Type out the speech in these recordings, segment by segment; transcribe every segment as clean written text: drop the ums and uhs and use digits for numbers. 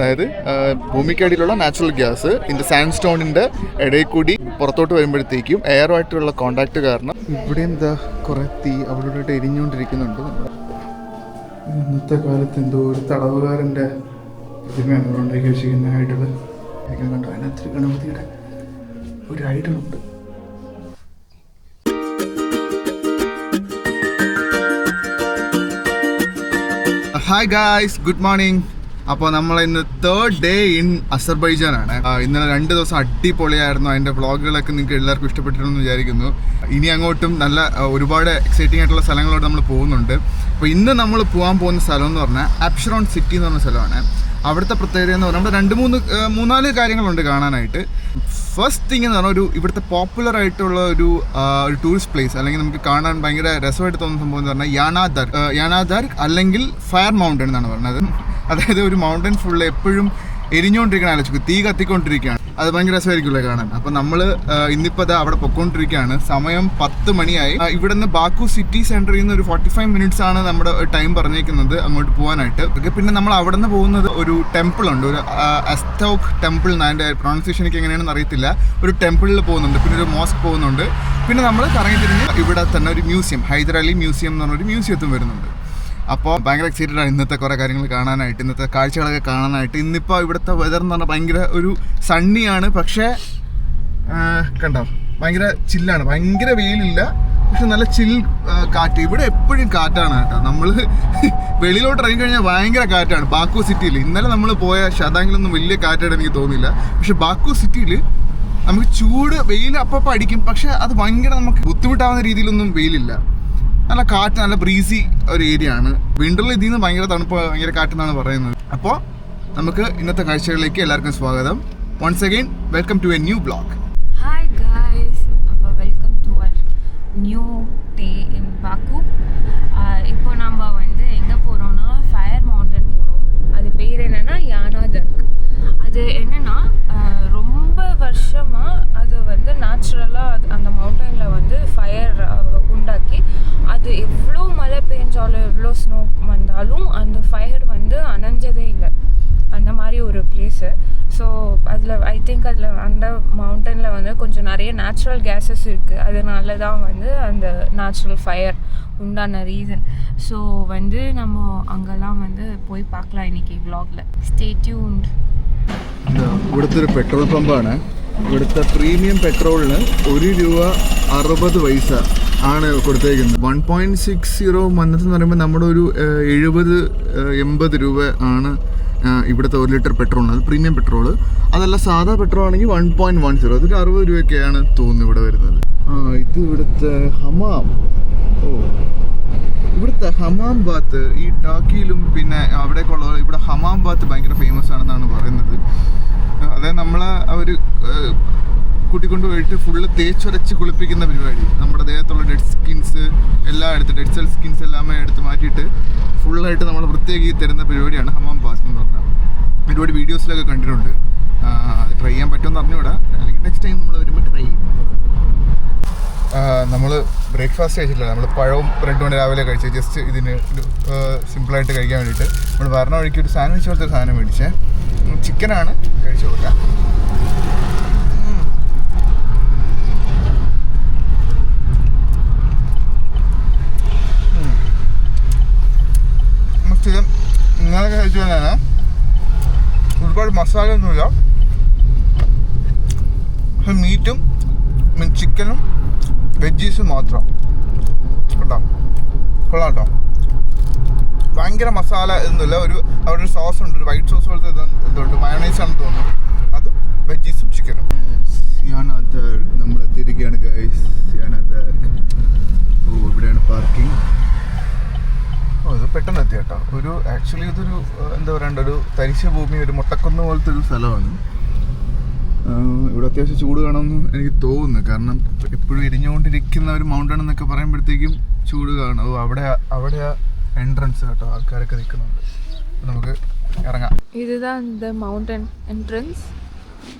അതായത് ഭൂമിക്കടിയിലുള്ള natural gas ഇതിൻ്റെ sand സ്റ്റോണിൻ്റെ ഇടയിൽ കൂടി പുറത്തോട്ട് വരുമ്പോഴത്തേക്കും എയറുമായിട്ടുള്ള കോണ്ടാക്ട് കാരണം ഇവിടെ എന്താ കുറേ തീ അവിടെ എരിഞ്ഞുകൊണ്ടിരിക്കുന്നുണ്ട്. ഇന്നത്തെ കാലത്ത് എന്തോ ഒരു തടവുകാരൻ്റെ പ്രതിമയാണ് ഇവിടെ ഉണ്ടാക്കി വെച്ചിരിക്കുന്ന ഐഡള്. കണ്ടോ, അതിനകത്ത് ഗണപതിയുടെ ഒരു ഐഡളുണ്ട്. Hi guys, good morning. അപ്പോൾ നമ്മൾ ഇന്ന് 3rd ഡേ ഇൻ അസർബൈജാനാണ്. ഇന്നലെ 2 ദിവസം അടിപൊളിയായിരുന്നു. അതിൻ്റെ വ്ളോഗുകളൊക്കെ നിങ്ങൾക്ക് എല്ലാവർക്കും ഇഷ്ടപ്പെട്ടിട്ടുണ്ടെന്ന് വിചാരിക്കുന്നു. ഇനി അങ്ങോട്ടും നല്ല ഒരുപാട് എക്സൈറ്റിംഗ് ആയിട്ടുള്ള സ്ഥലങ്ങളോട് നമ്മൾ പോകുന്നുണ്ട്. അപ്പോൾ ഇന്ന് നമ്മൾ പോകാൻ പോകുന്ന സ്ഥലം എന്ന് പറഞ്ഞാൽ അപ്ഷറോൺ സിറ്റി എന്ന് പറഞ്ഞ സ്ഥലമാണ്. അവിടുത്തെ പ്രത്യേകത എന്ന് പറഞ്ഞാൽ നമ്മുടെ 3-4 കാര്യങ്ങളുണ്ട് കാണാനായിട്ട്. ഫസ്റ്റ് തിങ് എന്ന് പറഞ്ഞാൽ ഇവിടുത്തെ പോപ്പുലർ ആയിട്ടുള്ള ഒരു ടൂറിസ്റ്റ് പ്ലേസ്, അല്ലെങ്കിൽ നമുക്ക് കാണാൻ ഭയങ്കര രസമായിട്ട് തോന്നുന്ന സംഭവം എന്ന് പറഞ്ഞാൽ യാനാദാർക്ക് അല്ലെങ്കിൽ ഫയർ മൗണ്ടൻ എന്നാണ് പറഞ്ഞത്. അതായത് ഒരു മൗണ്ടൻ ഫുള്ള് എപ്പോഴും എരിഞ്ഞുകൊണ്ടിരിക്കുകയാണ്, ആലോചിക്കും, തീ കത്തിക്കൊണ്ടിരിക്കുകയാണ്. അത് ഭയങ്കര രസമായിരിക്കുമല്ലോ കാണാൻ. അപ്പം നമ്മൾ ഇന്നിപ്പോൾ അത് അവിടെ പൊയ്ക്കൊണ്ടിരിക്കുകയാണ്. സമയം 10 മണിയായി. ഇവിടെ നിന്ന് ബാക്കു സിറ്റി സെൻറ്ററിൽ നിന്ന് ഒരു 45 മിനിറ്റ്സ് ആണ് നമ്മുടെ ടൈം പറഞ്ഞേക്കുന്നത് അങ്ങോട്ട് പോകാനായിട്ട്. പിന്നെ നമ്മൾ അവിടെ നിന്ന് പോകുന്നത് ഒരു ടെമ്പിൾ ഉണ്ട്, ഒരു അസ്തോക് ടെമ്പിൾ. അതിൻ്റെ പ്രൊണൗൺസിയേഷൻ എനിക്ക് എങ്ങനെയാണെന്ന് അറിയത്തില്ല. ഒരു ടെമ്പിളിൽ പോകുന്നുണ്ട്, പിന്നെ ഒരു മോസ്ക് പോകുന്നുണ്ട്. പിന്നെ നമ്മൾ കറങ്ങി തിരിഞ്ഞ് ഇവിടെ തന്നെ ഒരു മ്യൂസിയം, ഹൈദർ അലി മ്യൂസിയം എന്ന് പറഞ്ഞൊരു മ്യൂസിയത്തും വരുന്നുണ്ട്. അപ്പോൾ ഭയങ്കര എക്സൈറ്റഡ് ആണ് ഇന്നത്തെ കുറേ കാര്യങ്ങൾ കാണാനായിട്ട്, ഇന്നത്തെ കാഴ്ചകളൊക്കെ കാണാനായിട്ട്. ഇന്നിപ്പോൾ ഇവിടുത്തെ വെതർ എന്ന് പറഞ്ഞാൽ ഭയങ്കര ഒരു സണ്ണിയാണ്. പക്ഷേ കണ്ടോ, ഭയങ്കര ചില്ലാണ്, ഭയങ്കര വെയിലില്ല, പക്ഷെ നല്ല ചിൽ കാറ്റ്. ഇവിടെ എപ്പോഴും കാറ്റാണ് കേട്ടോ. നമ്മൾ വെളിയിലോട്ട് ഇറങ്ങി കഴിഞ്ഞാൽ ഭയങ്കര കാറ്റാണ് ബാക്കു സിറ്റിയിൽ. ഇന്നലെ നമ്മൾ പോയ ഷതാങ്കിലൊന്നും വലിയ കാറ്റായിട്ട് എനിക്ക് തോന്നിയില്ല. പക്ഷെ ബാക്കു സിറ്റിയിൽ നമുക്ക് ചൂട് വെയിൽ അപ്പം അടിക്കും, പക്ഷെ അത് ഭയങ്കര നമുക്ക് ബുദ്ധിമുട്ടാവുന്ന രീതിയിലൊന്നും വെയിലില്ല. നല്ല കാറ്റ്, നല്ല ബ്രീസി ഒരു ഏരിയ ആണ്. വിൻ്ററിൽ ഇതിൽ നിന്ന് ഭയങ്കര തണുപ്പ്, ഭയങ്കര കാറ്റെന്നാണ് പറയുന്നത്. അപ്പോൾ നമുക്ക് ഇന്നത്തെ കാഴ്ചകളിലേക്ക് എല്ലാവർക്കും സ്വാഗതം. Once again welcome to a new blog. Hi guys, അപ്പോൾ welcome to our new day in Baku. இப்போ நம்ம வந்து எங்கே போகிறோன்னா ஃபயர் மவுண்டன் போகிறோம். அது பேர் என்னென்னா யானாதர்க். அது என்னென்னா ரொம்ப வருஷமாக அது வந்து நேச்சுரலாக அந்த மவுண்டனில் வந்து ஃபயர் உண்டாக்கி, அது எவ்வளோ மழை பெஞ்சாலும் எவ்வளோ ஸ்னோ வந்தாலும் அந்த ஃபயர் வந்து அணைஞ்சதே இல்லை. அந்த மாதிரி ஒரு பிளேஸு. ஸோ அதில் ஐ திங்க் அதில் அந்த மவுண்டனில் வந்து கொஞ்சம் நிறைய நேச்சுரல் கேஸஸ் இருக்குது. அதனால தான் வந்து அந்த நேச்சுரல் ஃபயர் உண்டான ரீசன். ஸோ வந்து நம்ம அங்கெல்லாம் வந்து போய் பார்க்கலாம் இன்றைக்கி വ്ളോഗിൽ. Stay tuned. ഇവിടുത്തെ ഒരു പെട്രോൾ പമ്പാണ്. ഇവിടുത്തെ പ്രീമിയം പെട്രോളിന് ₹1.60 ആണ് കൊടുത്തേക്കുന്നത്. 1.60 മന്നത്തെന്ന് പറയുമ്പോൾ നമ്മുടെ ഒരു 70-80 രൂപ ആണ് ഇവിടുത്തെ 1 ലിറ്റർ പെട്രോളിന്. അത് പ്രീമിയം പെട്രോള്. അതല്ല സാധാ പെട്രോൾ ആണെങ്കിൽ 1.10, അതൊരു 60 രൂപയൊക്കെയാണ് തോന്നുന്നു ഇവിടെ വരുന്നത്. ഇത് ഇവിടുത്തെ ഹമാം. ഇവിടുത്തെ ഹമാം ബാത്ത് ഈ ടർക്കിയിലും പിന്നെ അവിടെയൊക്കെ ഉള്ള ഇവിടെ ഹമാം ബാത്ത് ഭയങ്കര ഫേമസ് ആണെന്നാണ് പറയുന്നത്. അതായത് നമ്മളെ അവർ കൂട്ടിക്കൊണ്ട് പോയിട്ട് ഫുള്ള് തേച്ചൊരച്ച് കുളിപ്പിക്കുന്ന പരിപാടി. നമ്മുടെ ദേഹത്തുള്ള ഡെഡ് സ്കിൻസ് എല്ലാം എടുത്ത്, ഡെഡ് സെൽ സ്കിൻസ് എല്ലാമേ എടുത്ത് മാറ്റിയിട്ട് ഫുള്ളായിട്ട് നമ്മൾ വൃത്തിയാക്കി തരുന്ന പരിപാടിയാണ് ഹമാം ബാത്ത് എന്ന് പറഞ്ഞാൽ. ഒരുപാട് വീഡിയോസിലൊക്കെ കണ്ടിട്ടുണ്ട്. അത് ട്രൈ ചെയ്യാൻ പറ്റുമെന്ന് അറിഞ്ഞുകൂടാ, അല്ലെങ്കിൽ നെക്സ്റ്റ് ടൈം നമ്മൾ വരുമ്പോൾ ട്രൈ ചെയ്യും. നമ്മൾ ബ്രേക്ക്ഫാസ്റ്റ് കഴിച്ചിട്ടില്ല. നമ്മൾ പഴവും ബ്രെഡും രാവിലെ കഴിച്ചത്. ജസ്റ്റ് ഇതിന് ഒരു സിമ്പിളായിട്ട് കഴിക്കാൻ വേണ്ടിയിട്ട് നമ്മൾ വരണ വഴിക്ക് ഒരു സാൻഡ്വിച്ച് പോലത്തെ ഒരു സാധനം മേടിച്ചേ. ചിക്കനാണ് കഴിച്ചു കൊടുക്കുക. സ്ഥിരം ഇങ്ങനെയൊക്കെ കഴിച്ചു തന്നെയാണ്. ഒരുപാട് മസാലയൊന്നുമില്ല. പക്ഷെ മീറ്റും ചിക്കനും വെജീസും മാത്രം ഉണ്ടോ, കൊള്ളാം കേട്ടോ. ഭയങ്കര മസാല ഒന്നുമില്ല. അവിടെ ഒരു സോസ് ഉണ്ട്, ഒരു വൈറ്റ് സോസ് പോലത്തെ എന്തുണ്ട്, മയോണൈസ് ആണെന്ന് തോന്നുന്നു. അതും വെജീസും ചിക്കനും. യാനാദാർക്ക് നമ്മൾ എത്തിയിരിക്കുകയാണ് ഗൈസ്. യാനാദാർക്ക്. ഇവിടെയാണ് പാർക്കിംഗ്. ഇത് പെട്ടെന്ന് എത്തി കേട്ടോ. ആക്ച്വലി ഇതൊരു എന്താ പറയണ്ട, ഒരു തരിശ ഭൂമി, ഒരു മുട്ടക്കുന്ന് പോലത്തെ ഒരു സ്ഥലമാണ്. ഇവിടെ അത്യാവശ്യം ചൂട് കാണുമെന്ന് എനിക്ക് തോന്നുന്നു. കാരണം എപ്പോഴും എരിഞ്ഞുകൊണ്ടിരിക്കുന്ന ഒരു മൗണ്ടൻ എന്നൊക്കെ പറയുമ്പോഴത്തേക്കും ചൂട് കാണും. അവിടെ എൻട്രൻസ് കേട്ടോ, ആൾക്കാരൊക്കെ നിൽക്കുന്നുണ്ട്. നമുക്ക് ഇറങ്ങാം. இதுதான் இந்த மவுண்டன் என்ட்ரன்ஸ்.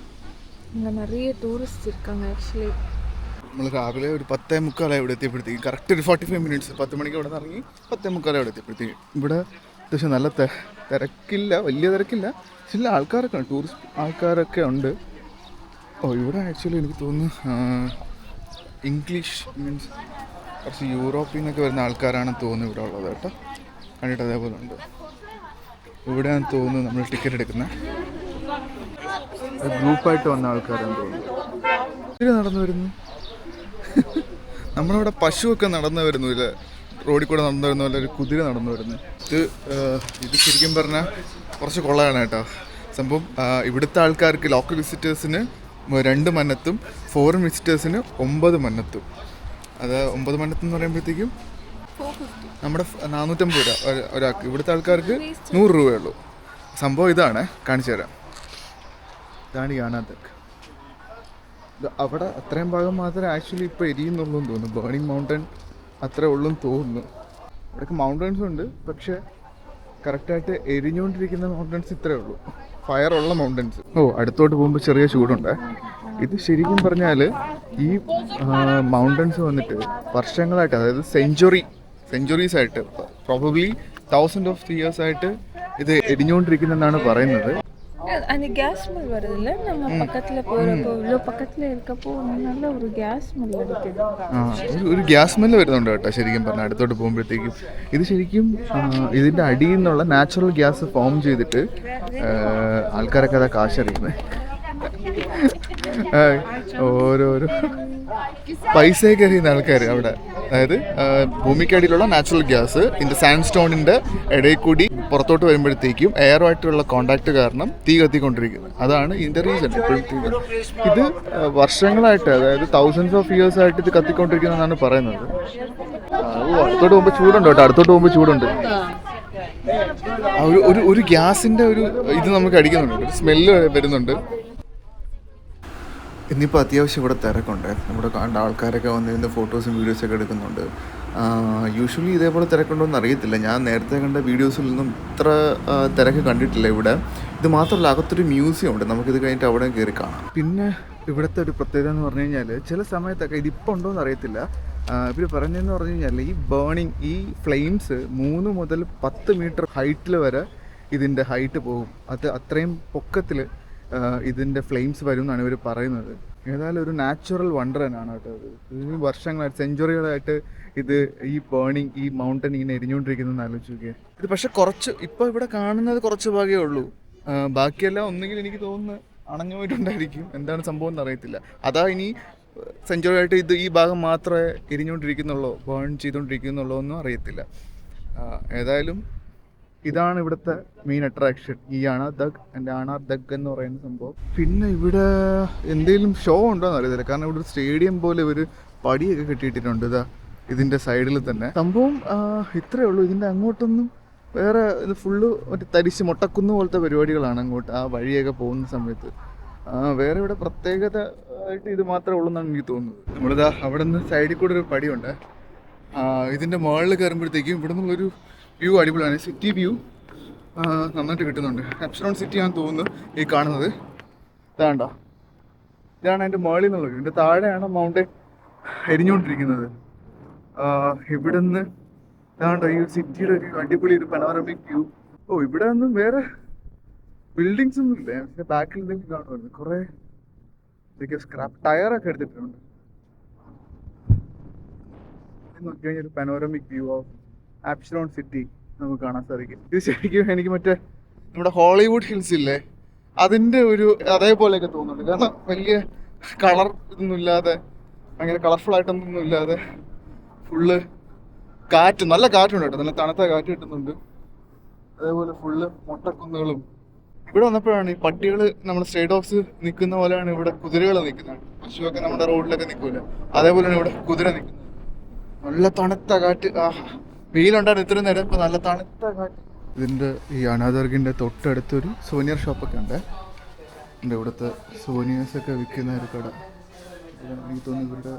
இங்கே நிறைய டூரிஸ்ட் இருக்காங்க ஆக்சுவலி. നമ്മൾ രാവിലെ ഒരു 10:45 ഇവിടെ എത്തിയപ്പോഴത്തേക്കും കറക്റ്റ് ഒരു 45 മിനിറ്റ്സ്. 10 മണിക്ക് ഇവിടെ നിന്ന് ഇറങ്ങി 10:45 ഇവിടെ എത്തിയപ്പോഴത്തേക്കും ഇവിടെ അത്യാവശ്യം നല്ല തിരക്കില്ല, വലിയ തിരക്കില്ല, ചില ആൾക്കാരൊക്കെ ഉണ്ട്, ടൂറിസ്റ്റ് ആൾക്കാരൊക്കെ ഉണ്ട്. ഇവിടെ ആക്ച്വലി എനിക്ക് തോന്നുന്നു ഇംഗ്ലീഷ് മീൻസ് കുറച്ച് യൂറോപ്പിൽ നിന്നൊക്കെ വരുന്ന ആൾക്കാരാണെന്ന് തോന്നുന്നു ഇവിടെ ഉള്ളത് കേട്ടോ. കണ്ടിട്ട് അതേപോലെ ഉണ്ട്. ഇവിടെയാണെന്ന് തോന്നുന്നു നമ്മൾ ടിക്കറ്റ് എടുക്കുന്നത് ഗ്രൂപ്പായിട്ട് വന്ന ആൾക്കാരാണെന്ന് തോന്നുന്നു. ഇതിൽ നടന്നു വരുന്നു. നമ്മളിവിടെ പശുവൊക്കെ നടന്നു വരുന്നു, ഇല്ല റോഡിൽ കൂടെ നടന്നു വരുന്ന പോലെ ഒരു കുതിര നടന്നു വരുന്നു. ഇത് ശരിക്കും പറഞ്ഞാൽ കുറച്ച് കൊള്ളയാണ് കേട്ടോ സംഭവം. ഇവിടുത്തെ ആൾക്കാർക്ക് ലോക്കൽ വിസിറ്റേഴ്സിന് 2 മന്നത്തും ഫോറിൻ വിസിറ്റേഴ്സിന് 9 മന്നത്തും. അത് 9 മന്നത്ത് എന്ന് പറയുമ്പോഴത്തേക്കും നമ്മുടെ 450 രൂപ ഒരാൾക്ക്. ഇവിടുത്തെ ആൾക്കാർക്ക് 100 രൂപയേ ഉള്ളൂ. സംഭവം ഇതാണ്, കാണിച്ചു തരാം. ഇതാണ് യാനാതക്. അവിടെ അത്രയും ഭാഗം മാത്രമേ ആക്ച്വലി ഇപ്പോൾ എരിയുന്നുള്ളൂ എന്ന് തോന്നുന്നു. ബേണിംഗ് മൗണ്ടൻ അത്രേ ഉള്ളൂ എന്ന് തോന്നുന്നു. ഇവിടെയൊക്കെ മൗണ്ടൻസ് ഉണ്ട്, പക്ഷേ കറക്റ്റായിട്ട് എരിഞ്ഞുകൊണ്ടിരിക്കുന്ന മൗണ്ടൻസ് ഇത്രേ ഉള്ളൂ, ഫയർ ഉള്ള മൗണ്ടൻസ്. അടുത്തോട്ട് പോകുമ്പോൾ ചെറിയ ചൂടുണ്ട്. ഇത് ശരിക്കും പറഞ്ഞാൽ ഈ മൗണ്ടൻസ് വന്നിട്ട് വർഷങ്ങളായിട്ട്, അതായത് സെഞ്ചുറീസ് ആയിട്ട്, പ്രോബബ്ലി 1000 of years ആയിട്ട് ഇത് എരിഞ്ഞുകൊണ്ടിരിക്കുന്നെന്നാണ് പറയുന്നത്. அந்த கேஸ் ஸ்மெல் வருது இல்லை, நம்ம பக்கத்தில் போகிறப்போ இவ்வளோ பக்கத்தில் இருக்கப்போ நல்ல ஒரு கேஸ் ஸ்மெல் அடிக்குது. ഒരു ഗ്യാസ് സ്മെല്ല് വരുന്നുണ്ട് കേട്ടോ ശരിക്കും പറഞ്ഞാൽ അടുത്തോട്ട് പോകുമ്പോഴത്തേക്കും. ഇത് ശരിക്കും ഇതിൻ്റെ അടിയിൽ നിന്നുള്ള നാച്ചുറൽ ഗ്യാസ് ഫോം ചെയ്തിട്ട് ആൾക്കാരൊക്കെ അതാ കാശറിയുന്നത്. ഓരോരോ പൈസയൊക്കെ അറിയുന്ന ആൾക്കാർ അവിടെ. അതായത് ഭൂമിക്കടിയിലുള്ള നാച്ചുറൽ ഗ്യാസ് ഇതിൻ്റെ സാൻഡ് സ്റ്റോണിൻ്റെ ഇടയിൽ കൂടി പുറത്തോട്ട് വരുമ്പോഴത്തേക്കും എയറുമായിട്ടുള്ള കോണ്ടാക്ട് കാരണം തീ കത്തിക്കൊണ്ടിരിക്കുന്നത്. അതാണ് ഇതിൻ്റെ റീസൺ. ഇത് വർഷങ്ങളായിട്ട്, അതായത് 1000s of years ആയിട്ട് ഇത് കത്തിക്കൊണ്ടിരിക്കുന്നതെന്നാണ് പറയുന്നത്. അടുത്തോട്ട് പോകുമ്പോൾ ചൂടുണ്ട് കേട്ടോ, അടുത്തോട്ട് പോകുമ്പോൾ ചൂടുണ്ട്. ഒരു ഗ്യാസിൻ്റെ ഒരു ഇത് നമുക്ക് അടിക്കുന്നുണ്ട്, ഒരു സ്മെല്ല് വരുന്നുണ്ട്. ഇന്നിപ്പോൾ അത്യാവശ്യം ഇവിടെ തിരക്കുണ്ട്. നമ്മുടെ കണ്ട ആൾക്കാരൊക്കെ വന്നിരുന്ന് ഫോട്ടോസും വീഡിയോസൊക്കെ എടുക്കുന്നുണ്ട്. യൂഷ്വലി ഇതേപോലെ തിരക്കുണ്ടോ എന്ന് അറിയത്തില്ല. ഞാൻ നേരത്തെ കണ്ട വീഡിയോസിൽ നിന്നും ഇത്ര തിരക്ക് കണ്ടിട്ടില്ല ഇവിടെ. ഇത് മാത്രമല്ല, അകത്തൊരു മ്യൂസിയം ഉണ്ട്, നമുക്കിത് കഴിഞ്ഞിട്ട് അവിടെ കയറി കാണാം. പിന്നെ ഇവിടുത്തെ ഒരു പ്രത്യേകത എന്ന് പറഞ്ഞു കഴിഞ്ഞാൽ ചില സമയത്തൊക്കെ ഇതിപ്പോൾ ഉണ്ടോ എന്ന് അറിയത്തില്ല, ഇവർ പറഞ്ഞതെന്ന് പറഞ്ഞു കഴിഞ്ഞാൽ ഈ ബേണിങ്, ഈ ഫ്ലെയിംസ് 3 മുതൽ 10 മീറ്റർ ഹൈറ്റിൽ വരെ ഇതിൻ്റെ ഹൈറ്റ് പോകും. അത് അത്രയും പൊക്കത്തിൽ ഇതിൻ്റെ ഫ്ലെയിംസ് വരും എന്നാണ് ഇവർ പറയുന്നത്. ഏതായാലും ഒരു നാച്ചുറൽ വണ്ടർ തന്നെയാണ് കേട്ടോ ഇത്. ഇതിന് വർഷങ്ങളായിട്ട്, സെഞ്ചുറികളായിട്ട് ഇത് ഈ ബേണിങ്, ഈ മൗണ്ടൻ ഇങ്ങനെ എരിഞ്ഞുകൊണ്ടിരിക്കുന്നതെന്ന് ആലോചിച്ച് നോക്കിയാൽ. ഇത് പക്ഷെ കുറച്ച് ഇപ്പോൾ ഇവിടെ കാണുന്നത് കുറച്ച് ഭാഗമേ ഉള്ളൂ. ബാക്കിയെല്ലാം ഒന്നുകിൽ എനിക്ക് തോന്നുന്നു അണഞ്ഞു പോയിട്ടുണ്ടായിരിക്കും, എന്താണ് സംഭവം എന്ന് അറിയത്തില്ല. അതാ ഇനി സെഞ്ചുറിയായിട്ട് ഇത് ഈ ഭാഗം മാത്രമേ എരിഞ്ഞുകൊണ്ടിരിക്കുന്നുള്ളൂ, ബേൺ ചെയ്തുകൊണ്ടിരിക്കുന്നുള്ളൂ ഒന്നും അറിയത്തില്ല. ഏതായാലും ഇതാണ് ഇവിടുത്തെ മെയിൻ അട്രാക്ഷൻ, ഈ യാനാതക് എന്ന് പറയുന്ന സംഭവം. പിന്നെ ഇവിടെ എന്തെങ്കിലും ഷോ ഉണ്ടോ എന്ന് അറിയത്തില്ല, കാരണം ഇവിടെ ഒരു സ്റ്റേഡിയം പോലെ ഒരു പടിയൊക്കെ കെട്ടിയിട്ടിട്ടുണ്ട് ഇതാ ഇതിൻ്റെ സൈഡിൽ തന്നെ. സംഭവം ഇത്രയേ ഉള്ളൂ. ഇതിൻ്റെ അങ്ങോട്ടൊന്നും വേറെ, ഇത് ഫുള്ള് മറ്റേ തരിശ് മൊട്ടക്കുന്ന് പോലത്തെ പരിപാടികളാണ് അങ്ങോട്ട് ആ വഴിയൊക്കെ പോകുന്ന സമയത്ത്. വേറെ ഇവിടെ പ്രത്യേകത ആയിട്ട് ഇത് മാത്രമേ ഉള്ളൂ എന്നാണ് എനിക്ക് തോന്നുന്നത്. നമ്മളിതാ അവിടെ നിന്ന് സൈഡിൽ കൂടെ ഒരു പടിയുണ്ട്. ഇതിൻ്റെ മുകളിൽ കയറുമ്പോഴത്തേക്കും ഇവിടെ നിന്നുള്ളൊരു വ്യൂ അടിപൊളിയാണ്. സിറ്റി വ്യൂ നന്നായിട്ട് കിട്ടുന്നുണ്ട്. എപ്സിലോൺ സിറ്റി ആണെന്ന് തോന്നുന്നു ഈ കാണുന്നത്. ഇതാണ്ടോ, ഇതാണ് അതിൻ്റെ മുകളിൽ നിന്നുള്ളത്. ഇതിൻ്റെ താഴെയാണ് മൗണ്ടൻ എരിഞ്ഞുകൊണ്ടിരിക്കുന്നത്. ഇവിടെ നിന്ന് ഇതാണ്ടോ ഈ സിറ്റിയുടെ ഒരു അടിപൊളി ഒരു പനോറമിക് വ്യൂ. ഇവിടെ ഒന്നും വേറെ ബിൽഡിങ്സ് ഒന്നും ഇല്ല. പക്ഷേ ബാക്കിൽ എന്തെങ്കിലും കാണുമായിരുന്നു, കുറേ സ്ക്രാപ്പ് ടയറൊക്കെ എടുത്തിട്ടുണ്ട്. നോക്കി കഴിഞ്ഞാൽ ഒരു panoramic view of epsilon city നമുക്ക് കാണാൻ സാധിക്കും. ഇത് ശരിക്കും എനിക്ക് മറ്റേ നമ്മുടെ ഹോളിവുഡ് ഹിൽസ് ഇല്ലേ, അതിൻ്റെ ഒരു അതേപോലെയൊക്കെ തോന്നുന്നുണ്ട്. കാരണം വലിയ കളർ ഇതൊന്നും ഇല്ലാതെ, ഭയങ്കര കളർഫുൾ ആയിട്ടൊന്നും ഇല്ലാതെ, ഫുള്ള് കാറ്റ്, നല്ല കാറ്റുണ്ട് കേട്ടോ, നല്ല തണുത്ത കാറ്റ് കിട്ടുന്നുണ്ട്. അതേപോലെ ഫുള്ള് മൊട്ടക്കുന്നുകളും. ഇവിടെ വന്നപ്പോഴാണ് ഈ പട്ടികൾ നമ്മുടെ സ്ട്രേ ഡോഗ്സ് നിൽക്കുന്ന പോലെയാണ് ഇവിടെ കുതിരകൾ നിൽക്കുന്നത്. പശുവൊക്കെ നമ്മുടെ റോഡിലൊക്കെ നിൽക്കൂല, അതേപോലെയാണ് ഇവിടെ കുതിര നിൽക്കുന്നത്. നല്ല തണുത്ത കാറ്റ്. വെയിലുണ്ടായിരുന്നു ഇത്രയും നേരം, ഇപ്പോൾ നല്ല തണുത്ത കാറ്റ്. ഇതിൻ്റെ ഈ യാനാതകിൻ്റെ തൊട്ടടുത്തൊരു സോനിയർ ഷോപ്പൊക്കെ ഉണ്ട്. എൻ്റെ ഇവിടുത്തെ സോനിയേഴ്സൊക്കെ വിൽക്കുന്ന ഒരു കട. എനിക്ക് തോന്നുന്നു ഇവരുടെ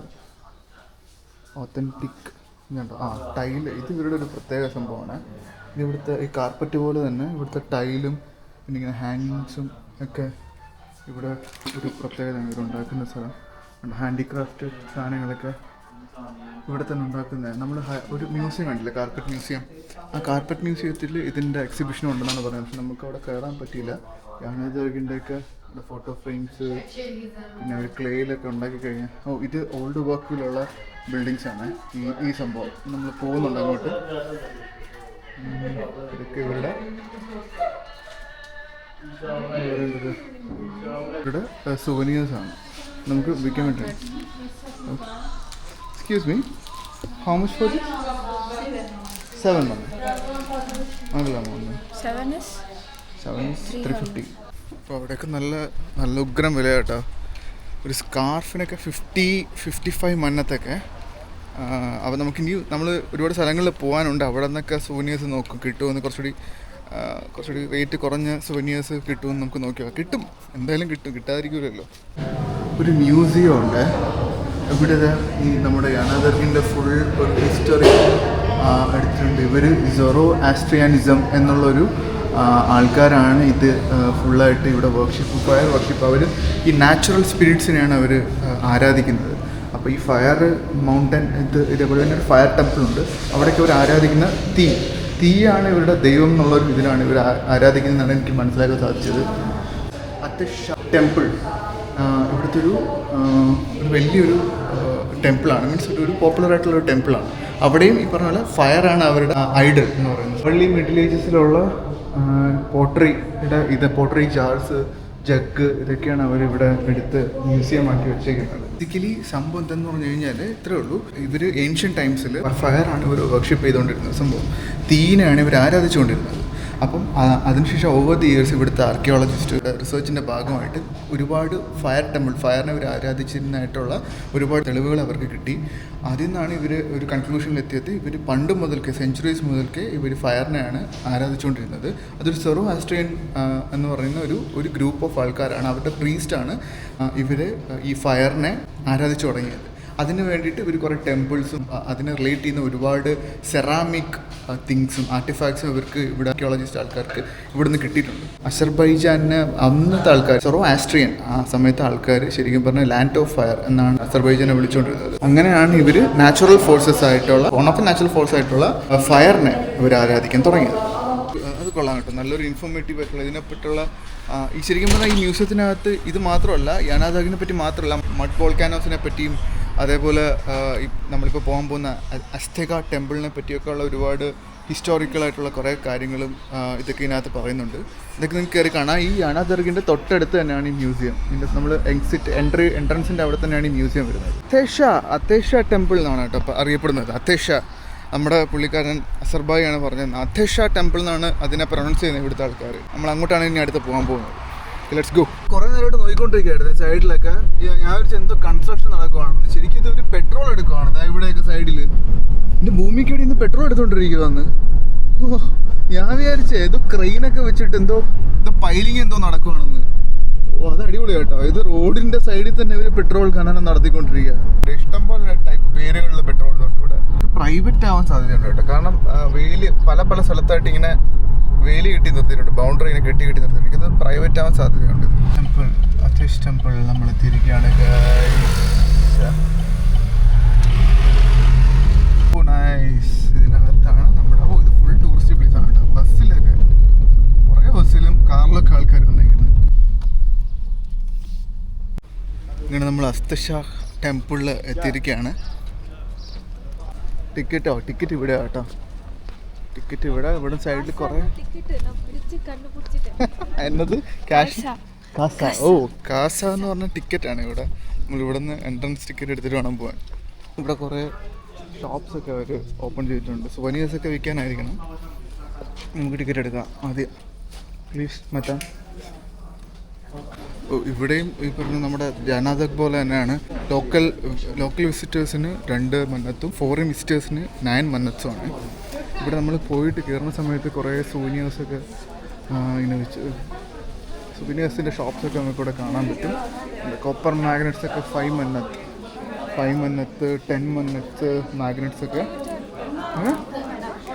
ഓത്തൻറ്റിക് ടൈല്. ഇത് ഇവരുടെ ഒരു പ്രത്യേക സംഭവമാണ്. ഇത് ഇവിടുത്തെ ഈ കാർപ്പറ്റ് പോലെ തന്നെ ഇവിടുത്തെ ടൈലും പിന്നെ ഇങ്ങനെ ഹാങ്ങിങ്സും ഒക്കെ ഇവിടെ ഒരു പ്രത്യേകത. ഇവരുണ്ടാക്കുന്ന സ്ഥലം ഹാൻഡിക്രാഫ്റ്റ് സാധനങ്ങളൊക്കെ ഇവിടെ തന്നെ ഉണ്ടാക്കുന്നത്. നമ്മൾ ഒരു മ്യൂസിയം കണ്ടില്ലേ, കാർപ്പറ്റ് മ്യൂസിയം. ആ കാർപ്പറ്റ് മ്യൂസിയത്തിൽ ഇതിൻ്റെ എക്സിബിഷൻ ഉണ്ടെന്നാണ് പറയുന്നത്. പക്ഷെ നമുക്ക് അവിടെ കയറാൻ പറ്റിയില്ല. യാനാദർഗിൻ്റെയൊക്കെ ഫോട്ടോ ഫ്രെയിംസ്, പിന്നെ ഒരു ക്ലേയിലൊക്കെ ഉണ്ടാക്കി കഴിഞ്ഞാൽ. ഇത് ഓൾഡ് വർക്കിലുള്ള ബിൽഡിങ്സ് ആണ് ഈ സംഭവം. നമ്മൾ പോകുന്നുണ്ട് അങ്ങോട്ട്. ഇതൊക്കെ ഇവിടെ സുവനിയേഴ്സാണ് നമുക്ക് വിൽക്കാൻ പറ്റും. Excuse me, how much for this? 7 350. അപ്പോൾ അവിടെയൊക്കെ നല്ല നല്ല ഉഗ്രം വില കേട്ടോ. ഒരു സ്കാർഫിനൊക്കെ 50-55 മന്നത്തൊക്കെ. അപ്പോൾ നമുക്കിനി നമ്മൾ ഒരുപാട് സ്ഥലങ്ങളിൽ പോകാനുണ്ട്. അവിടെ നിന്നൊക്കെ സുവനിയേഴ്സ് നോക്കും കിട്ടുമെന്ന്. കുറച്ചുകൂടി റേറ്റ് കുറഞ്ഞ സുവനിയേഴ്സ് കിട്ടുമെന്ന് നമുക്ക് നോക്കിയാൽ കിട്ടും. എന്തായാലും കിട്ടും, കിട്ടാതിരിക്കില്ലല്ലോ. ഒരു മ്യൂസിയം ഉണ്ട് ഇവിടെ. ഈ നമ്മുടെ യാനാദർഗിൻ്റെ ഫുൾ ഒരു ഹിസ്റ്ററി എടുത്തിട്ടുണ്ട്. ഇവർ സൊറോ ആസ്ട്രിയാനിസം എന്നുള്ളൊരു ആൾക്കാരാണ് ഇത് ഫുള്ളായിട്ട് ഇവിടെ ഫയർ വർഷിപ്പ്. അവർ ഈ നാച്ചുറൽ സ്പിരിറ്റ്സിനെയാണ് അവർ ആരാധിക്കുന്നത്. അപ്പോൾ ഈ ഫയർ മൗണ്ടൻ ഇതേപോലെ തന്നെ ഒരു ഫയർ ടെമ്പിൾ ഉണ്ട്. അവിടേക്ക് അവർ ആരാധിക്കുന്ന തീയാണ് ഇവരുടെ ദൈവം എന്നുള്ളൊരു ഇതിലാണ് ഇവർ ആരാധിക്കുന്നതെന്നാണ് എനിക്ക് മനസ്സിലാക്കാൻ സാധിച്ചത്. അത്തഷ ടെമ്പിൾ ഇവിടുത്തെ ഒരു വലിയൊരു ടെമ്പിളാണ്. മീൻസ് ഒരു പോപ്പുലർ ആയിട്ടുള്ളൊരു ടെമ്പിളാണ്. അവിടെയും ഈ പറഞ്ഞ പോലെ ഫയറാണ് അവരുടെ ഐഡൽ എന്ന് പറയുന്നത്. പള്ളി മിഡിൽ ഏജസിലുള്ള പോട്ടറി ജാർസ്, ജഗ്, ഇതൊക്കെയാണ് അവരിവിടെ എടുത്ത് മ്യൂസിയം ആക്കി വെച്ചേക്കുന്നത്. ബേസിക്കലി സംഭവം എന്തെന്ന് പറഞ്ഞു കഴിഞ്ഞാൽ ഇത്രേ ഉള്ളൂ. ഇവർ ഏൻഷ്യൻ ടൈംസിൽ ഫയറാണ് ഇവർ വർഷിപ്പ് ചെയ്തുകൊണ്ടിരുന്നത്. സംഭവം തീനെയാണ് ഇവർ ആരാധിച്ചുകൊണ്ടിരുന്നത്. അപ്പം അതിനുശേഷം ഓവർ ദി ഇയേഴ്സ് ഇവിടുത്തെ ആർക്കിയോളജിസ്റ്റ് റിസർച്ചിൻ്റെ ഭാഗമായിട്ട് ഒരുപാട് ഫയർ ടെമ്പിൾ, ഫയറിനെ ഇവർ ആരാധിച്ചിരുന്നതായിട്ടുള്ള ഒരുപാട് തെളിവുകൾ അവർക്ക് കിട്ടി. അതിൽ നിന്നാണ് ഇവർ ഒരു കൺക്ലൂഷനിലെത്തിയത്. ഇവർ പണ്ട് മുതൽക്ക് സെഞ്ച്വറീസ് മുതൽക്ക് ഇവർ ഫയറിനെയാണ് ആരാധിച്ചുകൊണ്ടിരുന്നത്. അതൊരു സൊറോ ആസ്ട്രിയൻ എന്ന് പറയുന്ന ഒരു ഗ്രൂപ്പ് ഓഫ് ആൾക്കാരാണ്. അവരുടെ പ്രീസ്റ്റാണ് ഇവർ ഈ ഫയറിനെ ആരാധിച്ചു തുടങ്ങിയത്. അതിന് വേണ്ടിയിട്ട് ഇവർ കുറേ ടെമ്പിൾസും അതിനെ റിലേറ്റ് ചെയ്യുന്ന ഒരുപാട് സെറാമിക് തിങ്സും ആർട്ടിഫാക്ട്സും ഇവർക്ക് ഇവിടെ ആർക്കിയോളജിസ്റ്റ് ആൾക്കാർക്ക് ഇവിടെ നിന്ന് കിട്ടിയിട്ടുണ്ട്. അസർബൈജാനെ അന്നത്തെ ആൾക്കാർ സൊറോ ആസ്ട്രിയൻ ആ സമയത്തെ ആൾക്കാർ ശരിക്കും പറഞ്ഞാൽ ലാൻഡ് ഓഫ് ഫയർ എന്നാണ് അസർബൈജാനെ വിളിച്ചുകൊണ്ടിരുന്നത്. അങ്ങനെയാണ് ഇവർ നാച്ചുറൽ ഫോഴ്സസ് ആയിട്ടുള്ള ഫയറിനെ ഇവർ ആരാധിക്കാൻ തുടങ്ങിയത്. അത് കൊള്ളാം കേട്ടോ, നല്ലൊരു ഇൻഫോർമേറ്റീവ് ആയിട്ടുള്ള ഇതിനെപ്പറ്റുള്ള ഈ ശരിക്കും പറഞ്ഞാൽ ഈ മ്യൂസിയത്തിനകത്ത് ഇത് മാത്രമല്ല, യാനാദാഗിനെ പറ്റി മാത്രമല്ല, മഡ് വോൾക്കാനോസിനെ പറ്റിയും അതേപോലെ നമ്മളിപ്പോൾ പോകാൻ പോകുന്ന അസ്തക ടെമ്പിളിനെ പറ്റിയൊക്കെ ഉള്ള ഒരുപാട് ഹിസ്റ്റോറിക്കലായിട്ടുള്ള കുറേ കാര്യങ്ങളും ഇതൊക്കെ ഇതിനകത്ത് പറയുന്നുണ്ട്. ഇതൊക്കെ നിങ്ങൾക്ക് കയറി കാണാം. ഈ യാനാദർഗിൻ്റെ തൊട്ടടുത്ത് തന്നെയാണ് ഈ മ്യൂസിയം. ഇതിൻ്റെ നമ്മൾ എൻട്രൻസിൻ്റെ അവിടെ തന്നെയാണ് ഈ മ്യൂസിയം വരുന്നത്. അത്തേഷ ടെമ്പിൾ എന്നാണ് കേട്ടോ അറിയപ്പെടുന്നത്. അത്തേഷ നമ്മുടെ പുള്ളിക്കാരൻ അസർബായി ആണ് പറഞ്ഞത്. അത്തേഷ ടെമ്പിൾ എന്നാണ് അതിനെ പ്രൊണൗൺസ് ചെയ്യുന്നത് ഇവിടുത്തെ ആൾക്കാർ. നമ്മൾ അങ്ങോട്ടാണ് ഇനി അടുത്ത് പോകാൻ പോകുന്നത്. Let's go. കുറേ നേരമായിട്ട് നോക്കിക്കൊണ്ടിരിക്കുകയായിരുന്നു സൈഡിലൊക്കെ. ഞാൻ ഒരു എന്തോ കൺസ്ട്രക്ഷൻ നടക്കുവാണെന്ന്. ശരിക്കും ഇതൊരു പെട്രോൾ എടുക്കുവാണ് ഇവിടെയൊക്കെ സൈഡിൽ. എൻ്റെ ഭൂമിക്കടി ഇന്ന് പെട്രോൾ എടുത്തുകൊണ്ടിരിക്കുവാന്ന്. ഞാൻ വിചാരിച്ചേ ഏതോ ക്രെയിനൊക്കെ വെച്ചിട്ട് എന്തോ പൈലിങ് എന്തോ നടക്കുവാണെന്ന്. അത് അടിപൊളി കേട്ടോ. ഇത് റോഡിന്റെ സൈഡിൽ തന്നെ ഇവർ പെട്രോൾ ഖനനം നടത്തിക്കൊണ്ടിരിക്കുക. ഇഷ്ടംപോലെ ടൈപ്പ് പേരുകളിൽ പെട്രോൾ ഇതുണ്ട് ഇവിടെ. പ്രൈവറ്റ് ആവാൻ സാധ്യതയുണ്ട് കേട്ടോ. കാരണം വേലി പല സ്ഥലത്തായിട്ട് ഇങ്ങനെ വേലി കെട്ടി നിർത്തിയിട്ടുണ്ട്. ബൗണ്ടറി ഇങ്ങനെ കെട്ടി നിർത്തിയിട്ടുണ്ട്. ഇത് പ്രൈവറ്റ് ആവാൻ സാധ്യതയുണ്ട്. ടെമ്പിൾ, അത്തേഷ ടെമ്പിൾ നമ്മൾ എത്തിയിരിക്കുകയാണ്. ഇതിനകത്താണ് നമ്മുടെ ഇത് ഫുൾ ടൂറിസ്റ്റ് പ്ലേസ് ആണ് കേട്ടോ. ബസ്സിലൊക്കെ കുറേ ബസ്സിലും കാറിലൊക്കെ ആൾക്കാർ വന്നിരിക്കുന്നത്. ഇങ്ങനെ നമ്മൾ അസ്തഷ ടെമ്പിളിൽ എത്തിയിരിക്കുകയാണ്. ടിക്കറ്റ് ഇവിടെ കേട്ടോ. ടിക്കറ്റ് ഇവിടെ സൈഡിൽ കുറേ എന്നത് കാസ എന്ന് പറഞ്ഞ ടിക്കറ്റാണ് ഇവിടെ. നമ്മൾ ഇവിടെ നിന്ന് എൻട്രൻസ് ടിക്കറ്റ് എടുത്തിട്ട് വേണം പോകാൻ. ഇവിടെ കുറേ ഷോപ്സൊക്കെ അവർ ഓപ്പൺ ചെയ്തിട്ടുണ്ട്. സുവനീഴ്സൊക്കെ വിൽക്കാനായിരിക്കണം. നമുക്ക് ടിക്കറ്റ് എടുക്കാം ആദ്യം പ്ലീസ് മറ്റാ. ഇവിടെയും ഈ പറഞ്ഞ നമ്മുടെ യാനാദർഗ് പോലെ തന്നെയാണ്. ലോക്കൽ വിസിറ്റേഴ്സിന് 2 മന്നത്തും ഫോറിൻ വിസിറ്റേഴ്സിന് 9 മന്നത്തുമാണ്. ഇവിടെ നമ്മൾ പോയിട്ട് കയറുന്ന സമയത്ത് കുറേ സൂനിയേഴ്സൊക്കെ ഇങ്ങനെ വെച്ച് സുവനീഴ്സിൻ്റെ ഷോപ്സൊക്കെ നമുക്കിവിടെ കാണാൻ പറ്റും. കോപ്പർ മാഗ്നറ്റ്സൊക്കെ 5 മന്നത്ത് 10 മന്നത്ത് മാഗ്നറ്റ്സൊക്കെ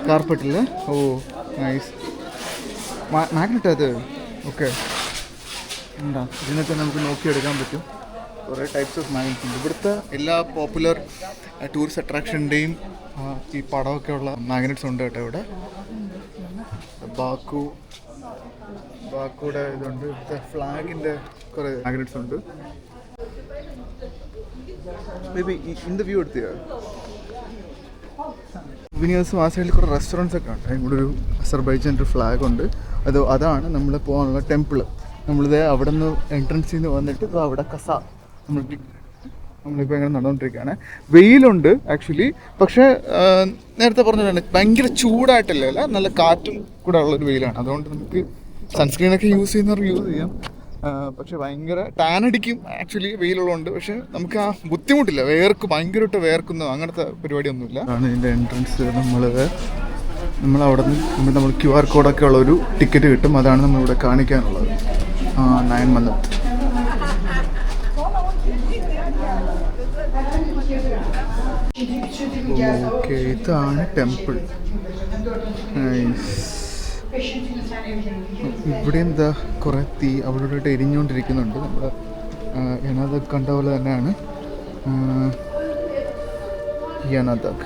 കാർപ്പറ്റിൽ. ഓ നൈസ് മാഗ്നറ്റ് അത്. ഓക്കെ ഉണ്ടാ ഇതിനൊക്കെ നമുക്ക് നോക്കിയെടുക്കാൻ പറ്റും. കുറേ ടൈപ്സ് ഓഫ് മാഗ്നറ്റ്സ് ഉണ്ട്. ഇവിടുത്തെ എല്ലാ പോപ്പുലർ ടൂറിസ്റ്റ് അട്രാക്ഷൻ്റെയും ഈ പടമൊക്കെ ഉള്ള മാഗ്നറ്റ്സ് ഉണ്ട് കേട്ടോ ഇവിടെ. ബാക്കുടെ ഇതുണ്ട്. ഇവിടുത്തെ ഫ്ലാഗിൻ്റെ കുറേ മാഗ്നറ്റ്സ് ഉണ്ട്. മേബി ഇൻ ദ വ്യൂ എടുത്തിയോ വിനിയേഴ്സും ആ സൈഡിൽ കുറേ റെസ്റ്റോറൻറ്റ്സ് ഒക്കെ ഉണ്ട്. ഇവിടെ ഒരു അസർബൈജാൻ്റെ ഫ്ലാഗ് ഉണ്ട്. അതാണ് നമ്മൾ പോകാനുള്ള ടെമ്പിള്. നമ്മളിത് അവിടെ നിന്ന് എൻട്രൻസിൽ നിന്ന് വന്നിട്ട് അവിടെ നമ്മളിപ്പോൾ ഇങ്ങനെ നടന്നുകൊണ്ടിരിക്കുകയാണ്. വെയിലുണ്ട് ആക്ച്വലി, പക്ഷേ നേരത്തെ പറഞ്ഞതാണ് ഭയങ്കര ചൂടായിട്ടല്ല, നല്ല കാറ്റും കൂടെ ഉള്ളൊരു വെയിലാണ്. അതുകൊണ്ട് നമുക്ക് സൺസ്ക്രീനൊക്കെ യൂസ് ചെയ്യുന്നവർ യൂസ് ചെയ്യാം. പക്ഷെ ഭയങ്കര ടാൻ അടിക്കും ആക്ച്വലി വെയിലുള്ളതുകൊണ്ട്. പക്ഷെ നമുക്ക് ആ ബുദ്ധിമുട്ടില്ല, ഭയങ്കരമായിട്ട് വേർക്കുന്നു അങ്ങനത്തെ പരിപാടിയൊന്നുമില്ല. ആണ് ഇതിൻ്റെ എൻട്രൻസ്. നമ്മളവിടെ നിന്ന് നമ്മൾ QR കോഡൊക്കെ ഉള്ളൊരു ടിക്കറ്റ് കിട്ടും. അതാണ് നമ്മളിവിടെ കാണിക്കാനുള്ളത്. 9 മന്ത്. ഓക്കെ, ഇതാണ് ടെമ്പിൾ. ഇവിടെ എന്താ കുറേ തീ അവിടെ എരിഞ്ഞുകൊണ്ടിരിക്കുന്നുണ്ട്. നമ്മൾ യനാദക് കണ്ട പോലെ തന്നെയാണ് യനാദക്.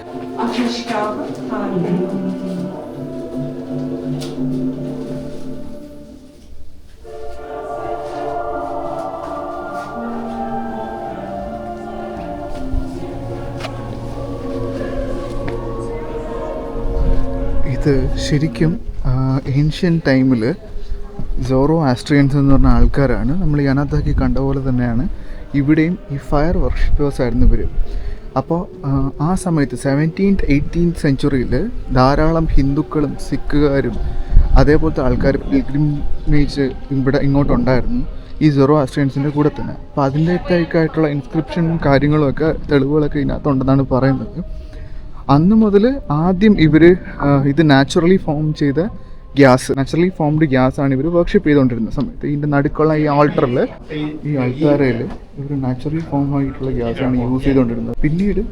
ഇത് ശരിക്കും ഏൻഷ്യൻ ടൈമിൽ സോറോ ആസ്ട്രിയൻസ് എന്ന് പറഞ്ഞ ആൾക്കാരാണ്. നമ്മൾ യനാദാക്കി കണ്ട പോലെ തന്നെയാണ് ഇവിടെയും ഈ ഫയർ വർഷിപ്പേഴ്സ് ആയിരുന്നു ഇവർ. അപ്പോൾ ആ സമയത്ത് 17th 18th സെഞ്ച്വറിയിൽ ധാരാളം ഹിന്ദുക്കളും സിഖുകാരും അതേപോലത്തെ ആൾക്കാർ പിൽഗ്രിമേജ് ഇങ്ങോട്ടുണ്ടായിരുന്നു ഈ സോറോ ആസ്ട്രിയൻസിൻ്റെ കൂടെ തന്നെ. അപ്പോൾ അതിൻ്റെയൊക്കെ ആയിട്ടുള്ള ഇൻസ്ക്രിപ്ഷനും കാര്യങ്ങളുമൊക്കെ തെളിവുകളൊക്കെ ഇതിനകത്തുണ്ടെന്നാണ് പറയുന്നത്. അന്ന് മുതൽ ആദ്യം ഇവർ ഇത് നാച്ചുറലി ഫോംഡ് ഗ്യാസാണ് ഇവർ വർഷിപ്പ് ചെയ്തുകൊണ്ടിരുന്ന സമയത്ത്. ഇതിൻ്റെ നടുക്കുള്ള ഈ ആൾത്താരയിൽ ഇവർ നാച്ചുറലി ഫോം ആയിട്ടുള്ള ഗ്യാസാണ് യൂസ് ചെയ്തുകൊണ്ടിരുന്നത്. പിന്നീട്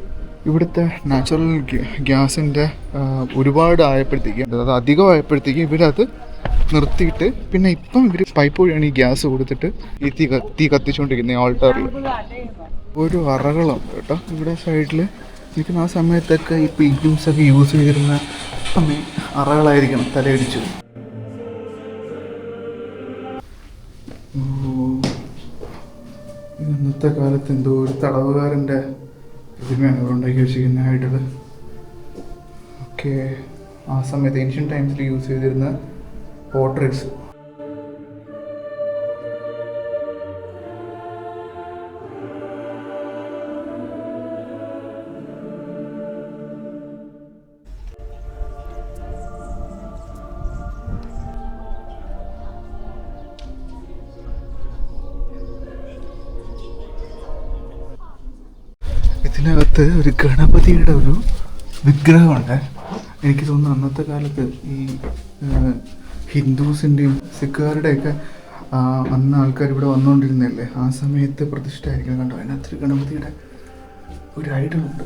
ഇവിടുത്തെ നാച്ചുറൽ ഗ്യാസിൻ്റെ ഒരുപാട് ആയപ്പോഴത്തേക്കും, അത് അധികമായപ്പോഴത്തേക്കും ഇവരത് നിർത്തിയിട്ട് പിന്നെ ഇപ്പം ഇവർ പൈപ്പ് വഴിയാണ് ഈ ഗ്യാസ് കൊടുത്തിട്ട് ഈ തീ കത്തിച്ചുകൊണ്ടിരിക്കുന്നത്. ഈ ആൾട്ടാറിൽ ഒരു അറകളുണ്ട് കേട്ടോ ഇവിടെ സൈഡിൽ. എനിക്ക് ആ സമയത്തൊക്കെ ഈ പിൽഗ്രിംസൊക്കെ യൂസ് ചെയ്തിരുന്ന അറകളായിരിക്കണം തലയിടിച്ചു. ഇന്നത്തെ കാലത്ത് എന്തോ ഒരു തടവുകാരൻ്റെ പ്രതിമയാണ് ഇവിടെ ഉണ്ടാക്കി വെച്ചിരിക്കുന്ന ഐഡൽ. ഓക്കെ, ആ സമയത്ത് ഏൻഷ്യൻ ടൈംസിൽ യൂസ് ചെയ്തിരുന്ന പോർട്രേറ്റ്സ്. ഇതിനകത്ത് ഒരു ഗണപതിയുടെ ഒരു വിഗ്രഹമുണ്ട്. എനിക്ക് തോന്നുന്നു അന്നത്തെ കാലത്ത് ഈ ഹിന്ദുസിൻ്റെയും സിഖുകാരുടെയൊക്കെ അന്ന് ആൾക്കാർ ഇവിടെ വന്നുകൊണ്ടിരുന്നല്ലേ, ആ സമയത്ത് പ്രതിഷ്ഠ ആയിരിക്കണം. കണ്ടോ, അതിനകത്തൊരു ഗണപതിയുടെ ഒരു ഐഡലുണ്ട്.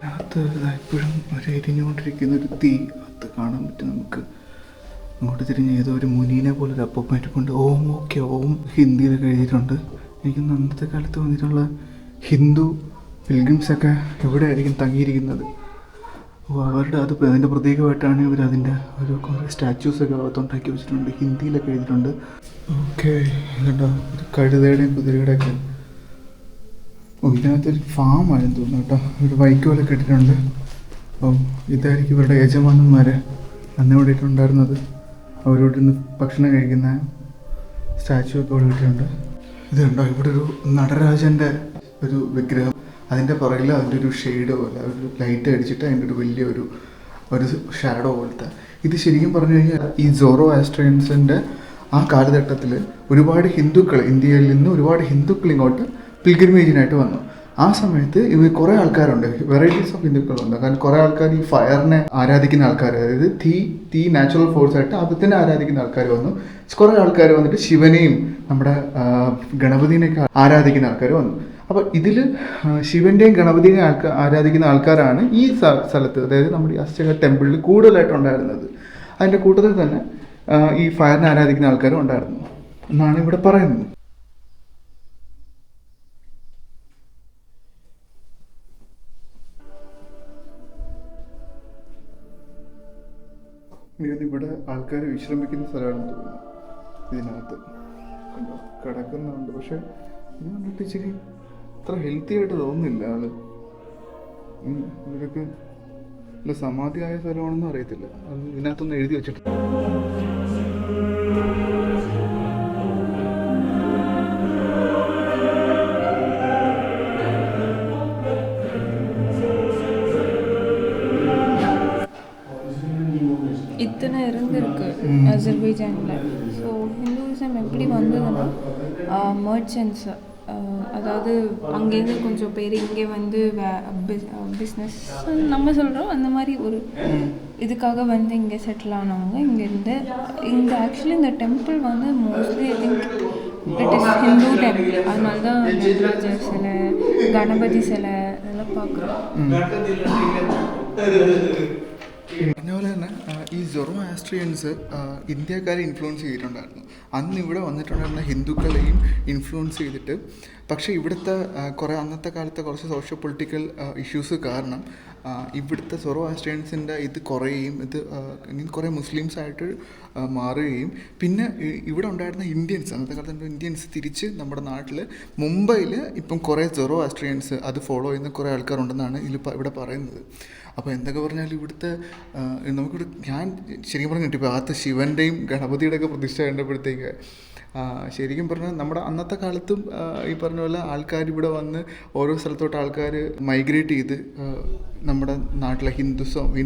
അതിനകത്ത് ഇപ്പോഴും ഒരു എരിഞ്ഞുകൊണ്ടിരിക്കുന്നൊരു തീ അത് കാണാൻ പറ്റും നമുക്ക്. അങ്ങോട്ട് തിരിഞ്ഞ് ഏതോ ഒരു മുനീനെ പോലെ ഒരു അപ്പമായിട്ട് കൊണ്ട് ഓം ഹിന്ദിയിലൊക്കെ എഴുതിയിട്ടുണ്ട്. എനിക്ക് അന്നത്തെ കാലത്ത് വന്നിട്ടുള്ള ഹിന്ദു പിൽഗ്രിംസൊക്കെ എവിടെ ആയിരിക്കും തങ്ങിയിരിക്കുന്നത്. അവരുടെ അതിൻ്റെ പ്രതീകമായിട്ടാണ് ഇവർ അതിൻ്റെ ഒരു കുറേ സ്റ്റാച്യൂസൊക്കെ അകത്തുണ്ടാക്കി വെച്ചിട്ടുണ്ട്. ഹിന്ദിയിലൊക്കെ എഴുതിയിട്ടുണ്ട്. ഓക്കെ, ഇതുണ്ടോ ഒരു കഴുതയുടെയും കുതിരയുടെയൊക്കെ. ഇതിനകത്തൊരു ഫാമായിരുന്നു തോന്നുന്നു കേട്ടോ. ഒരു വൈക്കോലൊക്കെ ഇട്ടിട്ടുണ്ട്. ഇതായിരിക്കും ഇവരുടെ യജമാനന്മാർ അന്ന് ഇവിടെ ഇട്ടുണ്ടായിരുന്നത്. അവരോട് ഇന്ന് ഭക്ഷണം കഴിക്കുന്ന സ്റ്റാച്ചു ഒക്കെ ഇവിടെ ഇട്ടിട്ടുണ്ട്. ഇതുണ്ടോ ഇവിടെ ഒരു നടരാജൻ്റെ ഒരു വിഗ്രഹം. അതിൻ്റെ പുറകിൽ അതിൻ്റെ ഒരു ഷെയ്ഡ് പോലെ ഒരു ലൈറ്റ് അടിച്ചിട്ട് അതിൻ്റെ ഒരു വലിയൊരു ഷാഡോ പോലത്തെ. ഇത് ശരിക്കും പറഞ്ഞു കഴിഞ്ഞാൽ ഈ സോറോ ആസ്ട്രിയൻസിൻ്റെ ആ കാലഘട്ടത്തിൽ ഒരുപാട് ഹിന്ദുക്കൾ, ഇന്ത്യയിൽ നിന്ന് ഒരുപാട് ഹിന്ദുക്കൾ ഇങ്ങോട്ട് പിൽഗ്രിമേജിനായിട്ട് വന്നു. ആ സമയത്ത് ഇവർ കുറേ ആൾക്കാരുണ്ട്, വെറൈറ്റീസ് ഓഫ് ഹിന്ദുക്കളുണ്ട്. കാരണം കുറേ ആൾക്കാർ ഈ ഫയറിനെ ആരാധിക്കുന്ന ആൾക്കാർ, അതായത് തീ നാച്ചുറൽ ഫോഴ്സായിട്ട് അതിനെ ആരാധിക്കുന്ന ആൾക്കാർ വന്നു. കുറേ ആൾക്കാർ വന്നിട്ട് ശിവനെയും നമ്മുടെ ഗണപതിനെയൊക്കെ ആരാധിക്കുന്ന ആൾക്കാർ വന്നു. അപ്പോൾ ഇതിൽ ശിവൻ്റെയും ഗണപതിനെയും ആരാധിക്കുന്ന ആൾക്കാരാണ് ഈ സ്ഥലത്ത്, അതായത് നമ്മുടെ ഈ അർച്ചക ടെമ്പിളിൽ കൂടുതലായിട്ടുണ്ടായിരുന്നത്. അതിൻ്റെ കൂട്ടത്തിൽ തന്നെ ഈ ഫയറിനെ ആരാധിക്കുന്ന ആൾക്കാരും ഉണ്ടായിരുന്നു എന്നാണ് ഇവിടെ പറയുന്നത്. ഇവിടെ ആൾക്കാർ വിശ്രമിക്കുന്ന സ്ഥലമാണെന്ന് തോന്നുന്നു. ഇതിനകത്ത് കിടക്കുന്നുണ്ട്, പക്ഷെ ഇത് കണ്ടിട്ട് ഇച്ചിരി അത്ര ഹെൽത്തി ആയിട്ട് തോന്നുന്നില്ല ആള്. ഇവരൊക്കെ അല്ല സമാധിയായ സ്ഥലമാണെന്ന് അറിയത്തില്ല, അത് ഇതിനകത്തൊന്ന് എഴുതി വെച്ചിട്ടുണ്ട്. இத்தனை இருந்திருக்கு அசர்பைஜானில். ஸோ ஹிந்துவிசம் எப்படி வந்ததுன்னா மர்ச்சன்ட்ஸ், அதாவது அங்கேருந்து கொஞ்சம் பேர் இங்கே வந்து பிஸ்னஸ் நம்ம சொல்கிறோம் அந்த மாதிரி ஒரு இதுக்காக வந்து இங்கே செட்டில் ஆனவங்க இங்கேருந்து. இங்கே ஆக்சுவலி இந்த டெம்பிள் வந்து mostly I think it is Hindu temple. அதனால தான் நடராஜர் சிலை, கணபதி சிலை இதெல்லாம் பார்க்குறோம். പറഞ്ഞ പോലെ തന്നെ ഈ സൊറോആസ്ട്രിയൻസ് ഇന്ത്യക്കാരെ ഇൻഫ്ലുവൻസ് ചെയ്തിട്ടുണ്ടായിരുന്നു. അന്ന് ഇവിടെ വന്നിട്ടുണ്ടായിരുന്ന ഹിന്ദുക്കളെയും ഇൻഫ്ലുവൻസ് ചെയ്തിട്ട്, പക്ഷേ ഇവിടുത്തെ അന്നത്തെ കാലത്തെ കുറച്ച് സോഷ്യോ പൊളിറ്റിക്കൽ ഇഷ്യൂസ് കാരണം ഇവിടുത്തെ സൊറോആസ്ട്രിയൻസിൻ്റെ ഇത് കുറയുകയും കുറേ മുസ്ലിംസായിട്ട് മാറുകയും, പിന്നെ ഇവിടെ ഉണ്ടായിരുന്ന ഇന്ത്യൻസ്, അന്നത്തെ കാലത്ത് ഇന്ത്യൻസ് തിരിച്ച് നമ്മുടെ നാട്ടിൽ മുംബൈയിൽ ഇപ്പം കുറേ സൊറോആസ്ട്രിയൻസ് അത് ഫോളോ ചെയ്യുന്ന കുറേ ആൾക്കാരുണ്ടെന്നാണ് ഇവിടെ പറയുന്നത്. അപ്പോൾ എന്തൊക്കെ പറഞ്ഞാൽ ഇവിടുത്തെ നമുക്കിവിടെ ഞാൻ ശരിക്കും പറഞ്ഞിട്ട് ഇപ്പോൾ അകത്ത് ശിവൻ്റെയും ഗണപതിയുടെയൊക്കെ പ്രതിഷ്ഠ കണ്ടപ്പോഴത്തേക്ക് ശരിക്കും പറഞ്ഞാൽ നമ്മുടെ അന്നത്തെ കാലത്തും ഈ പറഞ്ഞ പോലെ ആൾക്കാർ ഇവിടെ വന്ന് ഓരോ സ്ഥലത്തോട്ട് ആൾക്കാർ മൈഗ്രേറ്റ് ചെയ്ത് നമ്മുടെ നാട്ടിലെ ഹിന്ദുത്വം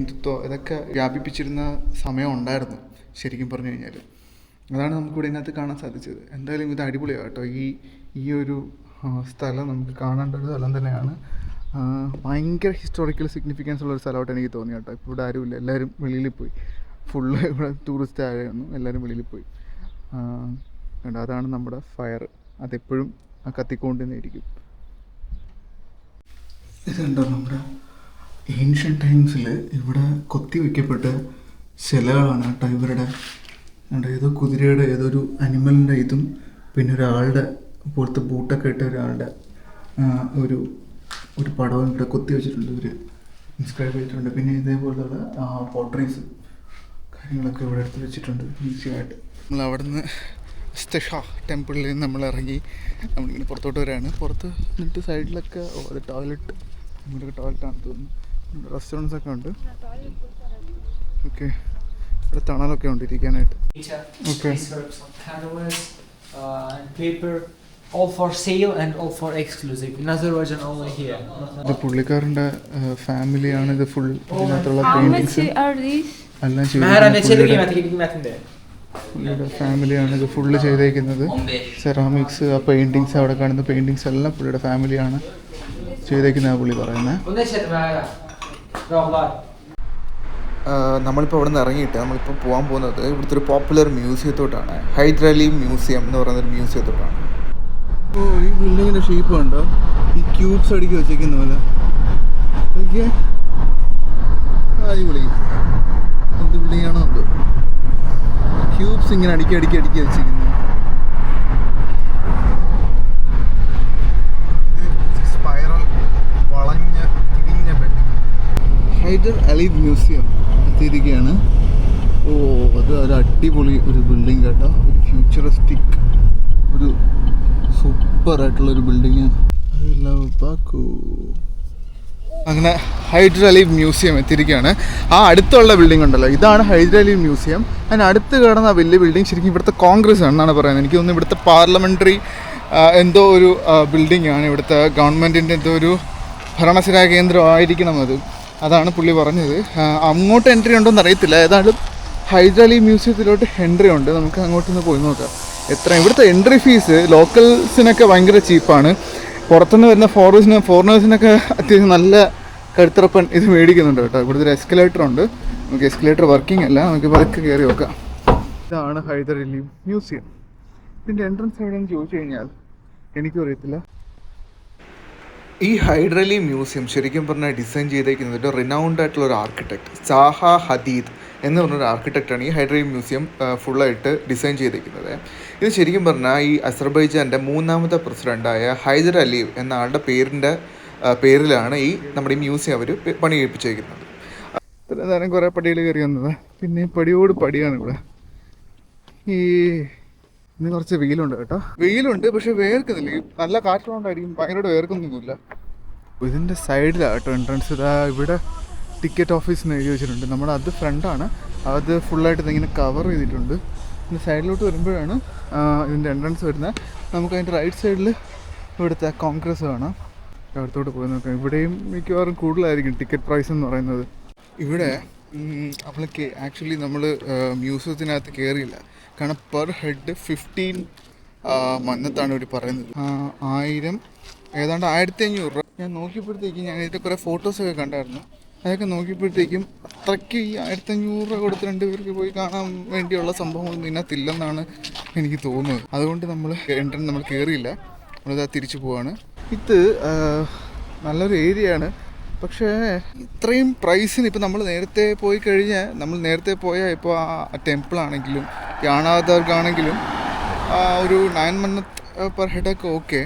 ഇതൊക്കെ വ്യാപിപ്പിച്ചിരുന്ന സമയം ഉണ്ടായിരുന്നു ശരിക്കും പറഞ്ഞു കഴിഞ്ഞാൽ. അതാണ് നമുക്കിവിടെ ഇതിനകത്ത് കാണാൻ സാധിച്ചത്. എന്തായാലും ഇത് അടിപൊളിയാണ് കേട്ടോ. ഈ ഒരു സ്ഥലം നമുക്ക് കാണേണ്ട ഒരു സ്ഥലം തന്നെയാണ്. ഭയങ്കര ഹിസ്റ്റോറിക്കൽ സിഗ്നിഫിക്കൻസ് ഉള്ളൊരു സ്ഥലമായിട്ട് എനിക്ക് തോന്നി കേട്ടോ. ഇപ്പോൾ ഇവിടെ ആരുമില്ല, എല്ലാവരും വെളിയിൽ പോയി. ഫുള്ള് ഇവിടെ ടൂറിസ്റ്റ് ആയിരുന്നു, എല്ലാവരും വെളിയിൽ പോയി. അതാണ് നമ്മുടെ ഫയർ, അതെപ്പോഴും കത്തിക്കൊണ്ടുതന്നെയിരിക്കും. ഇതുണ്ടോ നമ്മുടെ ഏൻഷ്യൻ ടൈംസിൽ ഇവിടെ കൊത്തി വയ്ക്കപ്പെട്ട ശിലകളാണ് കേട്ടോ ഇവരുടെ. ഏതോ കുതിരയുടെ ഏതൊരു അനിമലിൻ്റെ ഇതും പിന്നെ ഒരാളുടെ പോലത്തെ ബൂട്ടൊക്കെ ഇട്ട ഒരാളുടെ ഒരു പടവും ഇവിടെ കൊത്തി വെച്ചിട്ടുണ്ട്, ഇവർ ഇൻസ്ക്രൈബ് ചെയ്തിട്ടുണ്ട്. പിന്നെ ഇതേപോലെയുള്ള പോട്രീസ് കാര്യങ്ങളൊക്കെ ഇവിടെ എടുത്ത് വെച്ചിട്ടുണ്ട് ഈസിയായിട്ട്. നമ്മൾ അവിടെ നിന്ന് ഷാ ടെമ്പിളിൽ നിന്ന് നമ്മൾ ഇറങ്ങി നമ്മളിങ്ങനെ പുറത്തോട്ട് വരികയാണ്. പുറത്ത് എന്നിട്ട് സൈഡിലൊക്കെ അത് ടോയ്ലറ്റ്, നമ്മുടെ ടോയ്ലറ്റാണെന്ന് തോന്നുന്നു. റെസ്റ്റോറൻറ്റ്സ് ഒക്കെ ഉണ്ട്. ഓക്കെ, ഇവിടെ തണലൊക്കെ ഉണ്ട് ഇരിക്കാനായിട്ട്. Okay, all for sale and all for exclusive. In Azerbaijan only here. ഇത് പുള്ളിക്കാരൻ്റെ ഫാമിലിയാണ് ഇത് ഫുൾ ഇതിനകത്തുള്ള പെയിന്റിങ്സ് എല്ലാം ചെയ്തിരിക്കുന്നത്. പുള്ളിയുടെ ഫാമിലിയാണ് ഇത് ഫുള്ള് ചെയ്തേക്കുന്നത്. സെറാമിക്സ്, ആ പെയിന്റിങ്സ്, അവിടെ കാണുന്ന പെയിന്റിങ്സ് എല്ലാം പുള്ളിയുടെ ഫാമിലിയാണ് ചെയ്തേക്കുന്നത് പുള്ളി പറയുന്നത്. നമ്മളിപ്പോൾ ഇവിടെ നിന്ന് ഇറങ്ങിയിട്ട് നമ്മളിപ്പോൾ പോകാൻ പോകുന്നത് ഇവിടുത്തെ ഒരു പോപ്പുലർ മ്യൂസിയത്തോട്ടാണ്. ഹൈദരലി മ്യൂസിയം എന്ന് പറയുന്നൊരു മ്യൂസിയത്തോട്ടാണ്. ഓ, ഈ ബിൽഡിങ്ങിൻ്റെ ഷേപ്പ് കണ്ടോ, ഈ ക്യൂബ്സ് അടുക്കി വെച്ചേക്കുന്ന പോലെ. ഓക്കെ, അടിപൊളി. എന്ത് ബിൽഡിങ്ങാണോ എന്തോ, ക്യൂബ്സ് ഇങ്ങനെ അടുക്കി വെച്ചിരിക്കുന്നു. സ്പൈറൽ വളഞ്ഞ തിരിഞ്ഞ ബിൽഡിംഗ്. ഹൈദർ അലി മ്യൂസിയം എത്തിയിരിക്കുകയാണ്. ഓ, അത് ഒരു അടിപൊളി ഒരു ബിൽഡിംഗ് കേട്ടോ. ഒരു ഫ്യൂച്ചറിസ്റ്റിക് ഒരു സൂപ്പറായിട്ടുള്ളൊരു ബിൽഡിങ്. അങ്ങനെ ഹൈദർ അലി മ്യൂസിയം എത്തിയിരിക്കുകയാണ്. ആ അടുത്തുള്ള ബിൽഡിംഗ് ഉണ്ടല്ലോ, ഇതാണ് ഹൈദർ അലി മ്യൂസിയം. അതിന് അടുത്ത് കാണുന്ന വലിയ ബിൽഡിംഗ് ശരിക്കും ഇവിടുത്തെ കോൺഗ്രസ് ആണെന്നാണ് പറയുന്നത്. എനിക്ക് തോന്നുന്നു ഇവിടുത്തെ പാർലമെൻ്ററി എന്തോ ഒരു ബിൽഡിംഗ് ആണ്, ഇവിടുത്തെ ഗവൺമെൻറ്റിൻ്റെ എന്തോ ഒരു ഭരണസിരാ കേന്ദ്രം ആയിരിക്കണം അത്. അതാണ് പുള്ളി പറഞ്ഞത്. അങ്ങോട്ട് എൻട്രി ഉണ്ടോ എന്ന് അറിയത്തില്ല. ഏതായാലും ഹൈദർ അലി മ്യൂസിയത്തിലോട്ട് എൻട്രി ഉണ്ട്. നമുക്ക് അങ്ങോട്ടൊന്ന് പോയി നോക്കാം. ഇവിടുത്തെ എൻട്രി ഫീസ് ലോക്കൽസിനൊക്കെ ഭയങ്കര ചീപ്പാണ്. പുറത്തുനിന്ന് വരുന്ന ഫോറിനേഴ്സിനൊക്കെ അത്യാവശ്യം നല്ല കഴുത്തറപ്പൻ ഇത് മേടിക്കുന്നുണ്ട് കേട്ടോ. ഇവിടുത്തെ ഒരു എസ്കലേറ്റർ ഉണ്ട്. നമുക്ക് എസ്കലേറ്റർ വർക്കിംഗ് അല്ല, നമുക്ക് പതുക്കെ കയറി നോക്കാം. ഇതാണ് ഹൈദർ അലി മ്യൂസിയം. ഇതിൻ്റെ എൻട്രൻസ് എവിടെയെന്ന് ചോദിച്ചു കഴിഞ്ഞാൽ എനിക്കും അറിയത്തില്ല. ഈ ഹൈദർ അലി മ്യൂസിയം ശരിക്കും പറഞ്ഞാൽ ഡിസൈൻ ചെയ്തേക്കുന്നത് ഒരു റിനൗണ്ട് ആയിട്ടുള്ള ഒരു ആർക്കിടെക്ട് സാഹ ഹദീദ് എന്ന് പറഞ്ഞൊരു ആർക്കിടെക്റ്റാണ് ഈ ഹൈഡ്രേറ്റ് മ്യൂസിയം ഫുള്ളായിട്ട് ഡിസൈൻ ചെയ്തിരിക്കുന്നത്. ഇത് ശരിക്കും പറഞ്ഞാൽ ഈ അസർബൈജാൻ്റെ 3ാമത്തെ പ്രസിഡൻ്റായ ഹൈദർ അലിയവ് എന്ന ആളുടെ പേരിലാണ് ഈ നമ്മുടെ ഈ മ്യൂസിയം അവർ പണി കഴിപ്പിച്ചിരിക്കുന്നത്. ഇത്രയും നേരം കുറേ പടികൾ കയറി വന്നത്, പിന്നെ പടിയോട് പടിയാണ് ഇവിടെ. ഈ ഇന്ന് കുറച്ച് വെയിലുണ്ട് കേട്ടോ, വെയിലുണ്ട് പക്ഷെ വേർക്കുന്നില്ല. നല്ല കാറ്റുകൊണ്ടായിരിക്കും, ഭയങ്കര വേർക്കൊന്നുമില്ല. ഇതിൻ്റെ സൈഡിലാണ് കേട്ടോ എൻട്രൻസ്. ഇതാ ഇവിടെ ടിക്കറ്റ് ഓഫീസ് എന്ന് എഴുതി വെച്ചിട്ടുണ്ട്. നമ്മുടെ അത് ഫ്രണ്ടാണ്, അത് ഫുള്ളായിട്ട് ഇങ്ങനെ കവർ ചെയ്തിട്ടുണ്ട്. പിന്നെ സൈഡിലോട്ട് വരുമ്പോഴാണ് ഇതിൻ്റെ എൻട്രൻസ് വരുന്നത്. നമുക്ക് അതിൻ്റെ റൈറ്റ് സൈഡിൽ ഇവിടുത്തെ കോൺഗ്രസ് കാണാം. അടുത്തോട്ട് പോയി നോക്കാം. ഇവിടെയും മിക്കവാറും കൂടുതലായിരിക്കും ടിക്കറ്റ് പ്രൈസ് എന്ന് പറയുന്നത്. ഇവിടെ ആക്ച്വലി നമ്മൾ മ്യൂസിയത്തിനകത്ത് കയറിയില്ല, കാരണം പെർ ഹെഡ് 15 മന്നത്താണ് ഇവർ പറയുന്നത്. 1000 ഏതാണ്ട് 1500 രൂപ. ഞാൻ നോക്കിയപ്പോഴത്തേക്കും ഞാൻ ഇതിൻ്റെ കുറേ ഫോട്ടോസൊക്കെ കണ്ടായിരുന്നു. അതൊക്കെ നോക്കിയപ്പോഴത്തേക്കും അത്രയ്ക്ക് ഈ 1500 രൂപ കൊടുത്ത് 2 പേർക്ക് പോയി കാണാൻ വേണ്ടിയുള്ള സംഭവമൊന്നും ഇതിനകത്തില്ലെന്നാണ് എനിക്ക് തോന്നുന്നത്. അതുകൊണ്ട് നമ്മൾ കയറിയില്ല, നമ്മളിത് തിരിച്ചു പോവാണ്. ഇത് നല്ലൊരു ഏരിയയാണ്, പക്ഷേ ഇത്രയും പ്രൈസിന് ഇപ്പോൾ നമ്മൾ നേരത്തെ പോയി കഴിഞ്ഞാൽ, നമ്മൾ നേരത്തെ പോയാൽ ഇപ്പോൾ ആ ടെമ്പിളാണെങ്കിലും യാണാദർഗാണെങ്കിലും ഒരു 9 മന്നത്ത് പെർ ഹെഡൊക്കെ ഓക്കെ.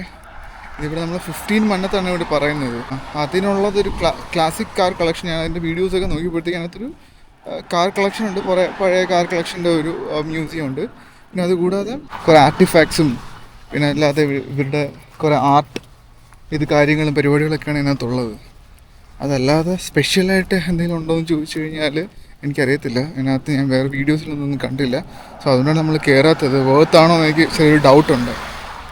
ഇതിവിടെ നമ്മൾ 15 മന്നത്താണ് ഇവിടെ പറയുന്നത്. അതിനുള്ളതൊരു ക്ലാസിക് കാർ കളക്ഷൻ. ഞാൻ അതിൻ്റെ വീഡിയോസൊക്കെ നോക്കിയപ്പോഴത്തേക്ക് അതിനകത്തൊരു കാർ കളക്ഷൻ ഉണ്ട്, കുറേ പഴയ കാർ കളക്ഷൻ്റെ ഒരു മ്യൂസിയം ഉണ്ട്. പിന്നെ അതുകൂടാതെ കുറേ ആർട്ടിഫാക്ട്സും പിന്നെ അല്ലാതെ ഇവരുടെ കുറേ ആർട്ട് കാര്യങ്ങളും പരിപാടികളൊക്കെയാണ് ഇതിനകത്തുള്ളത്. അതല്ലാതെ സ്പെഷ്യലായിട്ട് എന്തെങ്കിലും ഉണ്ടോ എന്ന് ചോദിച്ചു കഴിഞ്ഞാൽ എനിക്കറിയത്തില്ല. അതിനകത്ത് ഞാൻ വേറെ വീഡിയോസിലൊന്നും കണ്ടില്ല. സോ അതുകൊണ്ടാണ് നമ്മൾ കയറാത്തത്. വേർത്താണോ എന്ന് എനിക്ക് ചെറിയൊരു ഡൗട്ടുണ്ട്,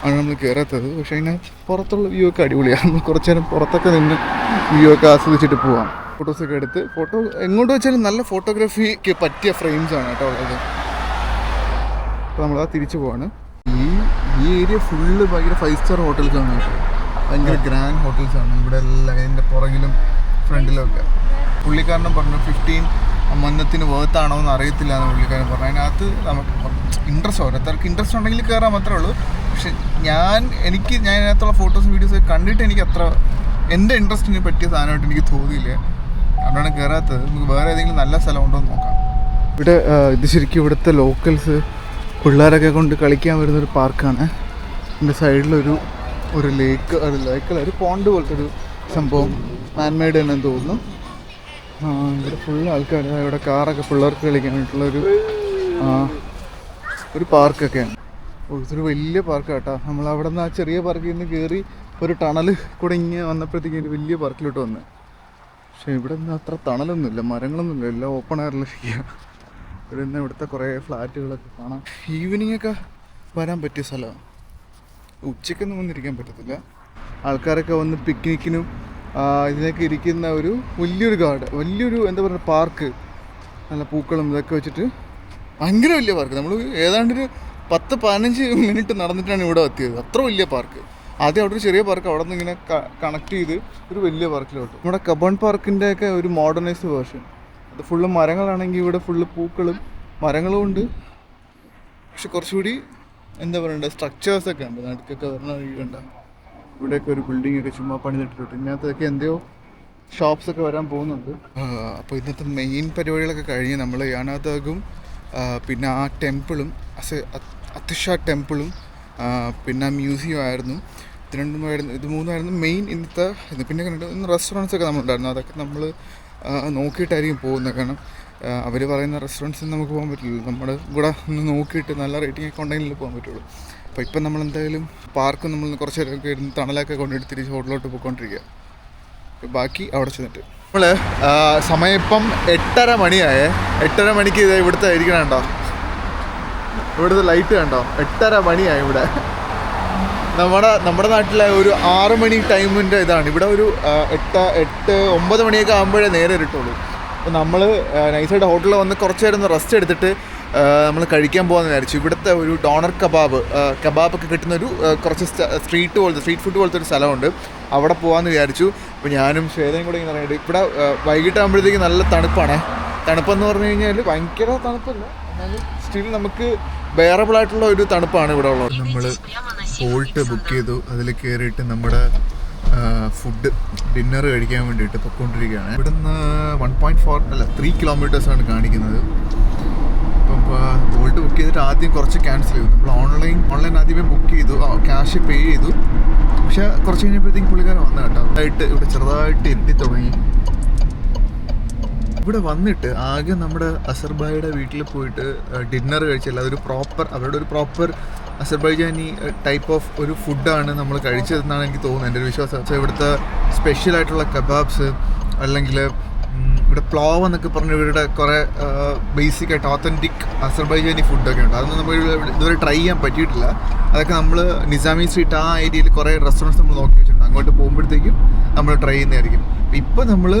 ആണ് നമ്മൾ കയറാത്തത്. പക്ഷേ അതിനകത്ത് പുറത്തുള്ള വ്യൂ ഒക്കെ അടിപൊളിയാണ്. നമ്മൾ കുറച്ച് നേരം പുറത്തൊക്കെ നിന്ന് വ്യൂ ഒക്കെ ആസ്വദിച്ചിട്ട് പോവാം. ഫോട്ടോസൊക്കെ എടുത്ത് എങ്ങോട്ട് വെച്ചാലും നല്ല ഫോട്ടോഗ്രാഫിക്ക് പറ്റിയ ഫ്രെയിംസാണ് കേട്ടോ ഉള്ളത്. അപ്പോൾ നമ്മളത് തിരിച്ചു പോവാണ്. ഈ ഏരിയ ഫുള്ള് ഭയങ്കര 5 സ്റ്റാർ ഹോട്ടൽസാണ് കേട്ടോ, ഭയങ്കര ഗ്രാൻഡ് ഹോട്ടൽസാണ് ഇവിടെ എല്ലാം. അതിൻ്റെ പുറകിലും ഫ്രണ്ടിലൊക്കെ. പുള്ളിക്കാരനും പറഞ്ഞു 15 മന്നത്തിന് വേർത്താണോ എന്ന് അറിയത്തില്ല എന്ന് പുള്ളിക്കാരൻ പറഞ്ഞു. അതിനകത്ത് നമുക്ക് ഇൻട്രസ്റ്റ്, ഓരോരുത്തർക്ക് ഇൻട്രസ്റ്റ് ഉണ്ടെങ്കിൽ കയറാൻ മാത്രമേ ഉള്ളൂ. പക്ഷെ ഞാൻ അതിനകത്തുള്ള ഫോട്ടോസും വീഡിയോസൊക്കെ കണ്ടിട്ട് എനിക്ക് അത്ര എൻ്റെ ഇൻട്രസ്റ്റിന് പറ്റിയ സാധനമായിട്ട് എനിക്ക് തോന്നിയില്ല. അതുകൊണ്ടാണ് കയറാത്തത്. നമുക്ക് വേറെ ഏതെങ്കിലും നല്ല സ്ഥലം ഉണ്ടോ എന്ന് നോക്കാം. ഇവിടെ ഇത് ശരിക്കും ഇവിടുത്തെ ലോക്കൽസ് പിള്ളേരൊക്കെ കൊണ്ട് കളിക്കാൻ വരുന്നൊരു പാർക്കാണ്. എൻ്റെ സൈഡിലൊരു ലേക്കല്ല, ഒരു പോണ്ട് പോലത്തെ ഒരു സംഭവം, മാൻമെയ്ഡ് തന്നെ തോന്നുന്നു. ഇവിടെ ഫുള്ള് ആൾക്കാർ, ഇവിടെ കാറൊക്കെ പിള്ളേർക്ക് കളിക്കാൻ വേണ്ടിയിട്ടുള്ളൊരു പാർക്കൊക്കെയാണ്. ഇതൊരു വലിയ പാർക്ക് കേട്ടോ. നമ്മൾ അവിടെ നിന്ന് ആ ചെറിയ പാർക്കിൽ നിന്ന് കയറി ഒരു ടണൽ കൂടെ ഇങ്ങനെ വന്നപ്പോഴത്തേക്കും ഒരു വലിയ പാർക്കിലോട്ട് വന്ന്. പക്ഷേ ഇവിടെ നിന്ന് അത്ര തണലൊന്നുമില്ല, മരങ്ങളൊന്നുമില്ല, എല്ലാം ഓപ്പൺ എയറിൽ ശരിയാണ്. ഇവിടെ നിന്ന് ഇവിടുത്തെ കുറേ ഫ്ലാറ്റുകളൊക്കെ കാണാം. ഈവനിങ് ഒക്കെ വരാൻ പറ്റിയ സ്ഥലമാണ്. ഉച്ചയ്ക്കൊന്നും വന്നിരിക്കാൻ പറ്റത്തില്ല. ആൾക്കാരൊക്കെ വന്ന് പിക്നിക്കിനും ഇതിനൊക്കെ ഇരിക്കുന്ന ഒരു വലിയൊരു എന്താ പറയുക പാർക്ക്, നല്ല പൂക്കളും ഇതൊക്കെ വെച്ചിട്ട് ഭയങ്കര വലിയ പാർക്ക്. നമ്മൾ ഏതാണ്ടൊരു 10-15 മിനിറ്റ് നടന്നിട്ടാണ് ഇവിടെ എത്തിയത്. അത്ര വലിയ പാർക്ക്. ആദ്യം അവിടെ ഒരു ചെറിയ പാർക്ക്, അവിടെ നിന്ന് ഇങ്ങനെ കണക്ട് ചെയ്ത് ഒരു വലിയ പാർക്കിലോട്ട്. നമ്മുടെ കബൺ പാർക്കിൻ്റെ ഒക്കെ ഒരു മോഡേണൈസ്ഡ് വേർഷൻ. അത് ഫുള്ള് മരങ്ങളാണെങ്കിൽ ഇവിടെ ഫുള്ള് പൂക്കളും മരങ്ങളും ഉണ്ട്. പക്ഷെ കുറച്ചുകൂടി എന്താ പറയണ്ടേ, സ്ട്രക്ചേഴ്സൊക്കെ ഉണ്ട്. നടുക്കൊക്കെ വരണ വഴിയുണ്ട്. ഇവിടെയൊക്കെ ഒരു ബിൽഡിംഗ് ഒക്കെ ചുമ്മാ പണിതിട്ടിട്ടുണ്ട്. ഇതിനകത്തൊക്കെ എന്തെയോ ഷോപ്സൊക്കെ വരാൻ പോകുന്നുണ്ട്. അപ്പോൾ ഇന്നത്തെ മെയിൻ പരിപാടികളൊക്കെ കഴിഞ്ഞ് നമ്മൾ യാനാദാഗും പിന്നെ ആ ടെമ്പിളും അത്തിഷ ടെമ്പിളും പിന്നെ മ്യൂസിയം ആയിരുന്നു. ഇത് മൂന്നായിരുന്നു മെയിൻ ഇന്നത്തെ ഇത്. പിന്നെ കണ്ടിട്ട് റെസ്റ്റോറൻറ്റ്സൊക്കെ നമ്മളുണ്ടായിരുന്നു. അതൊക്കെ നമ്മൾ നോക്കിയിട്ടായിരിക്കും പോകുന്നത്. കാരണം അവർ പറയുന്ന റെസ്റ്റോറൻറ്റ്സിൽ നമുക്ക് പോകാൻ പറ്റില്ല. നമ്മുടെ ഇവിടെ ഒന്ന് നോക്കിയിട്ട് നല്ല റേറ്റിംഗ് ഒക്കെ ഉണ്ടെങ്കിൽ പോകാൻ പറ്റുള്ളൂ. അപ്പോൾ ഇപ്പം നമ്മളെന്തായാലും പാർക്ക് നമ്മൾ കുറച്ച് നേരമൊക്കെ ഇരുന്ന് തണലൊക്കെ കൊണ്ടിട്ട് തിരിച്ച് ഹോട്ടലിലോട്ട് പോയിക്കൊണ്ടിരിക്കുക. ബാക്കി അവിടെ ചെന്നിട്ട് നമ്മൾ സമയം ഇപ്പം 8:30 മണിയായേ. 8:30 മണിക്ക് ഇത് ഇവിടുത്തെ ഇരിക്കണം കേട്ടോ, ഇവിടുത്തെ ലൈറ്റ് കണ്ടോ. 8:30 മണിയായി ഇവിടെ. നമ്മുടെ നാട്ടിലെ ഒരു 6 മണി ടൈമിൻ്റെ ഇതാണ്. ഇവിടെ ഒരു 8-9 മണിയൊക്കെ ആകുമ്പോഴേ നേരെ കിട്ടുള്ളൂ. അപ്പോൾ നമ്മൾ നൈസായിട്ട് ഹോട്ടലിൽ വന്ന് കുറച്ച് നേരം ഒന്ന് റെസ്റ്റ് എടുത്തിട്ട് നമ്മൾ കഴിക്കാൻ പോകാമെന്ന് വിചാരിച്ചു. ഇവിടുത്തെ ഒരു ഡോണർ കബാബൊക്കെ കിട്ടുന്നൊരു കുറച്ച് സ്ട്രീറ്റ് ഫുഡ് പോലത്തെ ഒരു സ്ഥലമുണ്ട്. അവിടെ പോകാമെന്ന് വിചാരിച്ചു. അപ്പോൾ ഞാനും ശ്വേതയും കൂടെ ഇങ്ങനെ ഇറങ്ങിയിട്ട് ഇവിടെ വൈകിട്ടാകുമ്പോഴത്തേക്ക് നല്ല തണുപ്പാണ്. തണുപ്പെന്ന് പറഞ്ഞു കഴിഞ്ഞാൽ ഭയങ്കര തണുപ്പല്ല, എന്നാലും സ്റ്റിൽ നമുക്ക് ബെയറബിളായിട്ടുള്ള ഒരു തണുപ്പാണ് ഇവിടെ ഉള്ളത്. നമ്മൾ ബോൾട്ട് ബുക്ക് ചെയ്തു, അതിൽ കയറിയിട്ട് നമ്മുടെ ഫുഡ് ഡിന്നർ കഴിക്കാൻ വേണ്ടിയിട്ട് പൊയ്ക്കൊണ്ടിരിക്കുകയാണ്. ഇവിടുന്ന് 1.4 അല്ല 3 കിലോമീറ്റേഴ്സാണ് കാണിക്കുന്നത്. അപ്പം ബോൾട്ട് ബുക്ക് ചെയ്തിട്ട് ആദ്യം കുറച്ച് ക്യാൻസൽ ചെയ്തു. നമ്മൾ ഓൺലൈൻ ആദ്യമേ ബുക്ക് ചെയ്തു, ക്യാഷ് പേ ചെയ്തു. പക്ഷെ കുറച്ച് കഴിഞ്ഞപ്പോഴത്തേക്കും പുള്ളിക്കാരൻ വന്ന കേട്ടോ. ഇവിടെ ചെറുതായിട്ട് എത്തി തുടങ്ങി. ഇവിടെ വന്നിട്ട് ആകെ നമ്മുടെ അസർബൈയുടെ വീട്ടിൽ പോയിട്ട് ഡിന്നർ കഴിച്ചില്ല. അവരുടെ ഒരു പ്രോപ്പർ അസർബൈജാനി ടൈപ്പ് ഓഫ് ഒരു ഫുഡാണ് നമ്മൾ കഴിച്ചതെന്നാണ് എനിക്ക് തോന്നുന്നത്, എൻ്റെ ഒരു വിശ്വാസം. പക്ഷേ ഇവിടുത്തെ സ്പെഷ്യലായിട്ടുള്ള കബാബ്സ്, അല്ലെങ്കിൽ ഇവിടെ പ്ലോവ് എന്നൊക്കെ പറഞ്ഞ ഇവരുടെ കുറേ ബേസിക് ആയിട്ട് ഓത്തൻറ്റിക് അസർബൈജാനി ഫുഡൊക്കെ ഉണ്ട്. അതൊന്നും നമ്മൾ ഇതുവരെ ട്രൈ ചെയ്യാൻ പറ്റിയിട്ടില്ല. അതൊക്കെ നമ്മൾ നിസാമി സ്ട്രീറ്റ് ആ ഏരിയയിൽ കുറേ റെസ്റ്റോറൻറ്റ്സ് നമ്മൾ നോക്കി വെച്ചിട്ടുണ്ട്. അങ്ങോട്ട് പോകുമ്പോഴത്തേക്കും നമ്മൾ ട്രൈ ചെയ്യുന്നതായിരിക്കും. ഇപ്പോൾ നമ്മൾ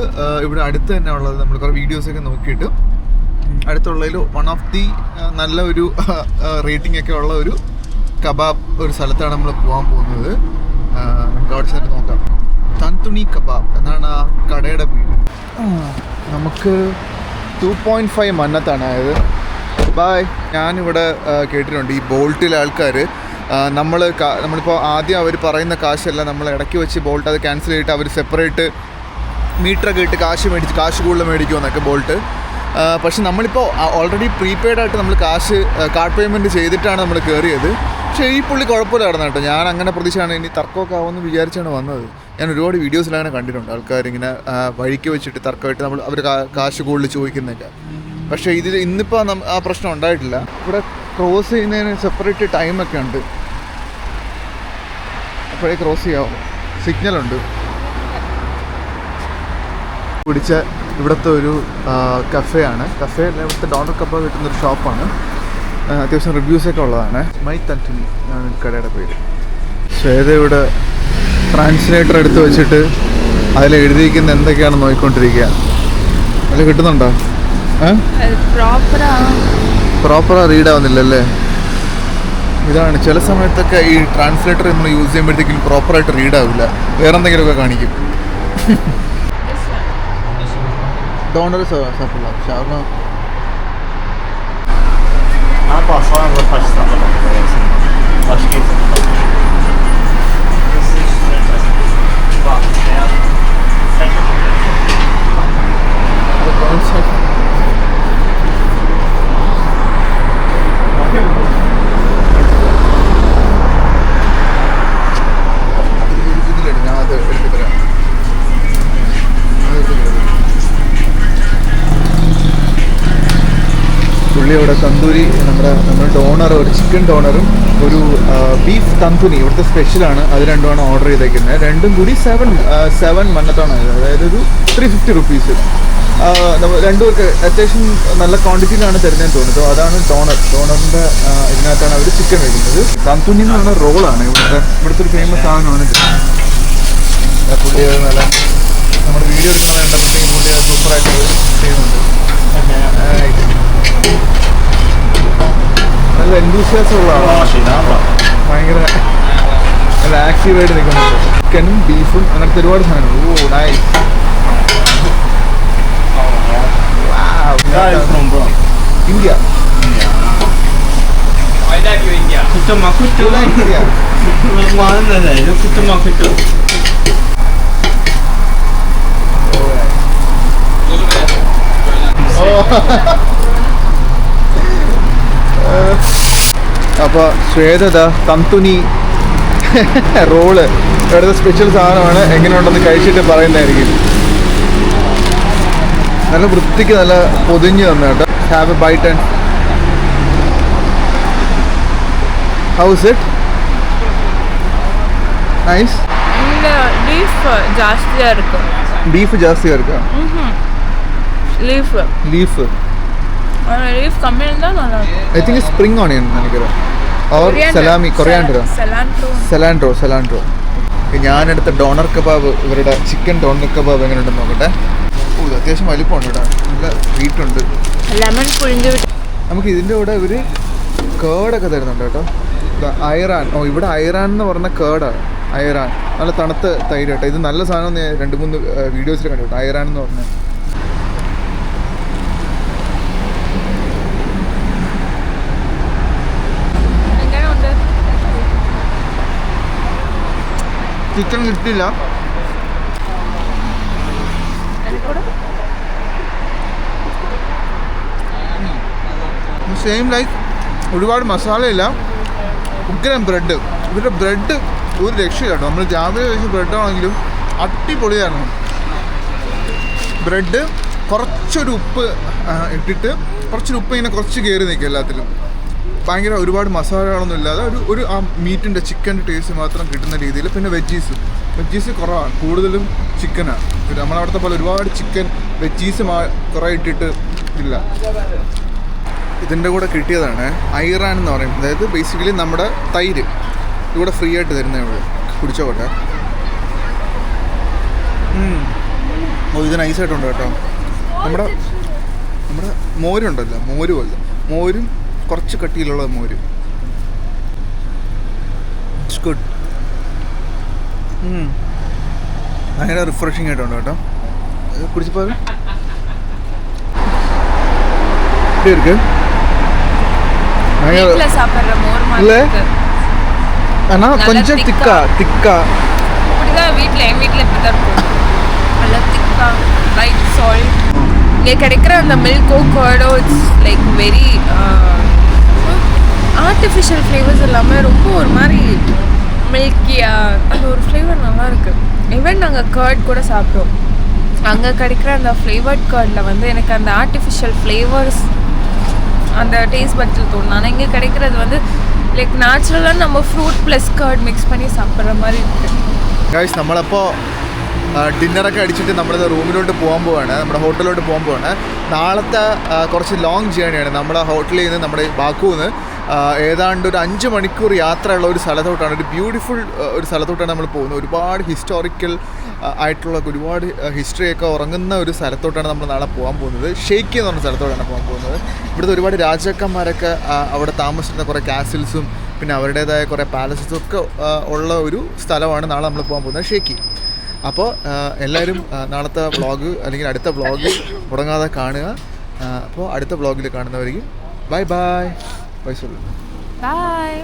ഇവിടെ അടുത്ത് തന്നെ ഉള്ളത് നമ്മൾ കുറേ വീഡിയോസൊക്കെ നോക്കിയിട്ട് അടുത്തുള്ളതിൽ വൺ ഓഫ് ദി നല്ല ഒരു റേറ്റിംഗ് ഒക്കെ ഉള്ള ഒരു കബാബ് ഒരു സ്ഥലത്താണ് നമ്മൾ പോകാൻ പോകുന്നത്. നമുക്ക് അവിടെ ചെന്ന് നോക്കാം. തന്തുണി കബാബ് എന്നാണ് ആ കടയുടെ പേര്. നമുക്ക് 2.5 മന്നത്താണ് ആയത്. ബായ്. ഞാനിവിടെ കേട്ടിട്ടുണ്ട് ഈ ബോൾട്ടിലെ ആൾക്കാർ നമ്മളിപ്പോൾ ആദ്യം അവർ പറയുന്ന കാശല്ല, നമ്മൾ ഇടയ്ക്ക് വെച്ച് ബോൾട്ട് അത് ക്യാൻസൽ ചെയ്തിട്ട് അവർ സെപ്പറേറ്റ് മീറ്ററൊക്കെ ഇട്ട് കാശ് കൂടുതൽ മേടിക്കുമെന്നൊക്കെ ബോൾട്ട്. പക്ഷെ നമ്മളിപ്പോൾ ഓൾറെഡി പ്രീപെയ്ഡ് ആയിട്ട് നമ്മൾ കാർഡ് പേയ്മെൻറ്റ് ചെയ്തിട്ടാണ് നമ്മൾ കയറിയത്. പക്ഷേ ഈ പുള്ളി കുഴപ്പമില്ല നടന്നു കേട്ടോ. ഞാൻ അങ്ങനെ പ്രതീക്ഷയാണ്, ഇനി തർക്കമൊക്കെ ആവുമെന്ന് വിചാരിച്ചാണ് വന്നത്. ഞാൻ ഒരുപാട് വീഡിയോസിൽ അങ്ങനെ കണ്ടിട്ടുണ്ട്, ആൾക്കാരിങ്ങനെ വഴിക്ക് വെച്ചിട്ട് തർക്കമായിട്ട് അവർ കാശ് കൂടുതൽ ചോദിക്കുന്നതൊക്കെ. പക്ഷേ ഇന്നിപ്പോൾ ആ പ്രശ്നം ഉണ്ടായിട്ടില്ല. ഇവിടെ ക്രോസ് ചെയ്യുന്നതിന് സെപ്പറേറ്റ് ടൈമൊക്കെ ഉണ്ട്. അപ്പോഴേ ക്രോസ് ചെയ്യാവും, സിഗ്നലുണ്ട്. പിടിച്ച ഇവിടുത്തെ ഒരു കഫേയാണ്. ഇവിടുത്തെ ഡോണർ കബാബ് കിട്ടുന്നൊരു ഷോപ്പാണ്. അത്യാവശ്യം റിവ്യൂസൊക്കെ ഉള്ളതാണ്. മൈ തന്തുണി ആണ് കടയുടെ പേര്. ശ്വേത ഇവിടെ ട്രാൻസ്ലേറ്റർ എടുത്ത് വെച്ചിട്ട് അതിൽ എഴുതിയിരിക്കുന്ന എന്തൊക്കെയാണ് നോക്കിക്കൊണ്ടിരിക്കുക. അതിൽ കിട്ടുന്നുണ്ടോ? പ്രോപ്പറാ റീഡ് ആവുന്നില്ലല്ലേ? ഇതാണ് ചില സമയത്തൊക്കെ ഈ ട്രാൻസ്ലേറ്റർ നമ്മൾ യൂസ് ചെയ്യുമ്പോഴത്തേക്കും പ്രോപ്പറായിട്ട് റീഡ് ആവില്ല, വേറെ എന്തെങ്കിലുമൊക്കെ കാണിക്കും. ഡോണർ ഷവർമ ഇവിടെ തന്തൂരി നമ്മുടെ ഡോണർ, ഒരു ചിക്കൻ ഡോണറും ഒരു ബീഫ് തന്തൂരി ഇവിടുത്തെ സ്പെഷ്യലാണ്. അത് രണ്ടുമാണ് ഓർഡർ ചെയ്തേക്കുന്നത്. രണ്ടും കൂടി 7 മന്നത്താണ്. അതായത് ഒരു 350 റുപ്പീസ്. രണ്ടും പേർക്ക് അത്യാവശ്യം നല്ല ക്വാണ്ടിറ്റിയിലാണ് തരുന്നതെന്ന് തോന്നുന്നു. അതാണ് ഡോണറിൻ്റെ ഇതിനകത്താണ് അവർ ചിക്കൻ വയ്ക്കുന്നത്. തന്തൂരി എന്ന് പറഞ്ഞ റോളാണ് ഇവിടുത്തെ ഒരു ഫേമസ് സാധനമാണ്. പുള്ളി നല്ല നമ്മുടെ വീഡിയോ എടുക്കുന്ന കണ്ടപ്പോഴത്തേക്കും പുള്ളി സൂപ്പറായിട്ട് ചെയ്യുന്നുണ്ട്. നല്ല എൻതൂസിയാസം ഉള്ള ആളാണ്. ഭയങ്കര നല്ല ആക്റ്റീവായിട്ട് നിൽക്കുന്നുണ്ട്. ചിക്കനും ബീഫും അങ്ങനത്തെ ഒരുപാട് സാധനങ്ങൾ. ഓ നൈസ്. ഇന്ത്യ. അപ്പോൾ ശ്വേത തന്തുനി റോള് ഇവിടുത്തെ സ്പെഷ്യൽ സാധനമാണ്. എങ്ങനെയുണ്ടെന്ന് കഴിച്ചിട്ട് പറയുന്നതായിരിക്കും. നല്ല വൃത്തിക്ക് നല്ല പൊതിഞ്ഞ് തന്നെ കേട്ടോ. Have a bite and how is it? Nice. Beef ജാസ്തിയാ இருக்கா? Leaf I think it's spring onion നിனைக்கிறேன். or salami, coriander, cilantro. ഞാനെടുത്ത ഡോണർ കബാബ്, ഇവരുടെ ചിക്കൻ ഡോണർ കബാബ് എങ്ങനെയുണ്ടെന്ന് നോക്കട്ടെ. അത്യാവശ്യം വലിപ്പമുണ്ട് കേട്ടോ, നല്ല വീട്ടുണ്ട്. നമുക്ക് ഇതിൻ്റെ കൂടെ ഇവർ കേടൊക്കെ തരുന്നുണ്ട് കേട്ടോ. ഐറാൻ. ഇവിടെ ഐറാൻ എന്ന് പറഞ്ഞ കേടാണ്. ഐറാൻ നല്ല തണുത്ത തൈര് കേട്ടോ. ഇത് നല്ല സാധനം. 2-3 വീഡിയോസിൽ കണ്ടു കേട്ടോ, ഐറാൻ എന്ന് പറഞ്ഞാൽ. ചിക്കൻ കിട്ടില്ല, സെയിം ലൈക്ക് ഒരുപാട് മസാലയില്ല, ഉഗ്രം ബ്രെഡ്. ഇവരുടെ ബ്രെഡ് ഒരു രക്ഷയില്ല കേട്ടോ. നമ്മൾ രാവിലെ കഴിച്ച ബ്രെഡാണെങ്കിലും അടിപൊളിയായിരുന്നു. ബ്രെഡ് കുറച്ചൊരു ഉപ്പ് ഇട്ടിട്ട് കുറച്ചൊരു ഉപ്പ് ഇങ്ങനെ കുറച്ച് കയറി നിൽക്കും എല്ലാത്തിലും. ഭയങ്കര ഒരുപാട് മസാലകളൊന്നും ഇല്ലാതെ ഒരു ആ മീറ്റിൻ്റെ ചിക്കൻ്റെ ടേസ്റ്റ് മാത്രം കിട്ടുന്ന രീതിയിൽ. പിന്നെ വെജീസ് കുറവാണ്, കൂടുതലും ചിക്കനാണ്. നമ്മളവിടുത്തെ പോലെ ഒരുപാട് ചിക്കൻ വെജീസ് കുറേ ഇട്ടിട്ട് ഇല്ല. ഇതിൻ്റെ കൂടെ കിട്ടിയതാണ് ഐറാൻ എന്ന് പറയും. അതായത് ബേസിക്കലി നമ്മുടെ തൈര് ഇവിടെ ഫ്രീ ആയിട്ട് തരുന്നേ ഉള്ളൂ. കുടിച്ചോട്ടെ. ഇത് നൈസായിട്ടുണ്ട് കേട്ടോ. നമ്മുടെ മോരുണ്ടല്ലോ, മോരും കുറച്ച് കട്ടിയിലുള്ള മോര്. It's good. ഭയങ്കര റിഫ്രഷിങ് ആയിട്ടുണ്ട് കേട്ടോ. കുടിച്ചപ്പോൾ இருக்கு வீட்ல சாப்பிடுற மோர் மாதிரி இல்ல இருக்கு. ஆனா கொஞ்சம் திக்கா அப்படிதான் என் வீட்ல இப்படி தான் இருக்கும். நல்லா திக்கா, லைட் சால்ட். இங்கே கிடைக்கிற அந்த மில்கோ கர்டோ it's like very artificial flavours இல்லாமல் ரொம்ப ஒரு மாதிரி மில்கியாக அந்த ஒரு ஃப்ளேவர் நல்லா இருக்குது. ஈவன் நாங்கள் கர்ட் கூட சாப்பிட்டோம். அங்கே கிடைக்கிற அந்த ஃப்ளேவர்ட் கர்டில் வந்து எனக்கு அந்த ஆர்டிஃபிஷியல் ஃப்ளேவர்ஸ் அந்த டேஸ்ட் பட்ஸில் தோணும். ஆனால் இங்கே கிடைக்கிறது வந்து லைக் നാച്ചുറലാണ് നമ്മൾ ഫ്രൂട്ട് പ്ലസ് കർഡ് മിക്സ് പണി സാപ്പിടുற மாதிரி இருக்குது. ഗൈസ് നമ്മളപ്പോൾ ഡിന്നറൊക്കെ അടിച്ചിട്ട് നമ്മളിത് റൂമിലോട്ട് പോകാൻ പോവാണ്, നമ്മുടെ ഹോട്ടലിലോട്ട് പോകാൻ പോവാണ്. നാളത്തെ കുറച്ച് ലോങ് ജേണിയാണ്. നമ്മുടെ ഹോട്ടലിൽ നിന്ന് നമ്മുടെ ബാക്കുന്ന് ഏതാണ്ട് ഒരു 5 മണിക്കൂർ യാത്രയുള്ള ഒരു സ്ഥലത്തോട്ടാണ്, ഒരു ബ്യൂട്ടിഫുൾ ഒരു സ്ഥലത്തോട്ടാണ് നമ്മൾ പോകുന്നത്. ഒരുപാട് ഹിസ്റ്റോറിക്കൽ ആയിട്ടുള്ള ഒരുപാട് ഹിസ്റ്ററിയൊക്കെ ഉറങ്ങുന്ന ഒരു സ്ഥലത്തോട്ടാണ് നമ്മൾ നാളെ പോകാൻ പോകുന്നത്. ഷെയ്ക്ക് എന്ന് പറഞ്ഞ സ്ഥലത്തോട്ടാണ് പോകാൻ പോകുന്നത്. ഇവിടുത്തെ ഒരുപാട് രാജാക്കന്മാരൊക്കെ അവിടെ താമസിച്ചിരുന്ന കുറേ കാസിൽസും പിന്നെ അവരുടേതായ കുറേ പാലസസും ഒക്കെ ഉള്ള ഒരു സ്ഥലമാണ് നാളെ നമ്മൾ പോകാൻ പോകുന്നത്, ഷെയ്ക്ക്. അപ്പോൾ എല്ലാവരും നാളത്തെ വ്ളോഗ് അല്ലെങ്കിൽ അടുത്ത വ്ളോഗ് മുടങ്ങാതെ കാണുക. അപ്പോൾ അടുത്ത വ്ളോഗിൽ കാണുന്നവരെയും ബൈ ബൈ. ബൈ.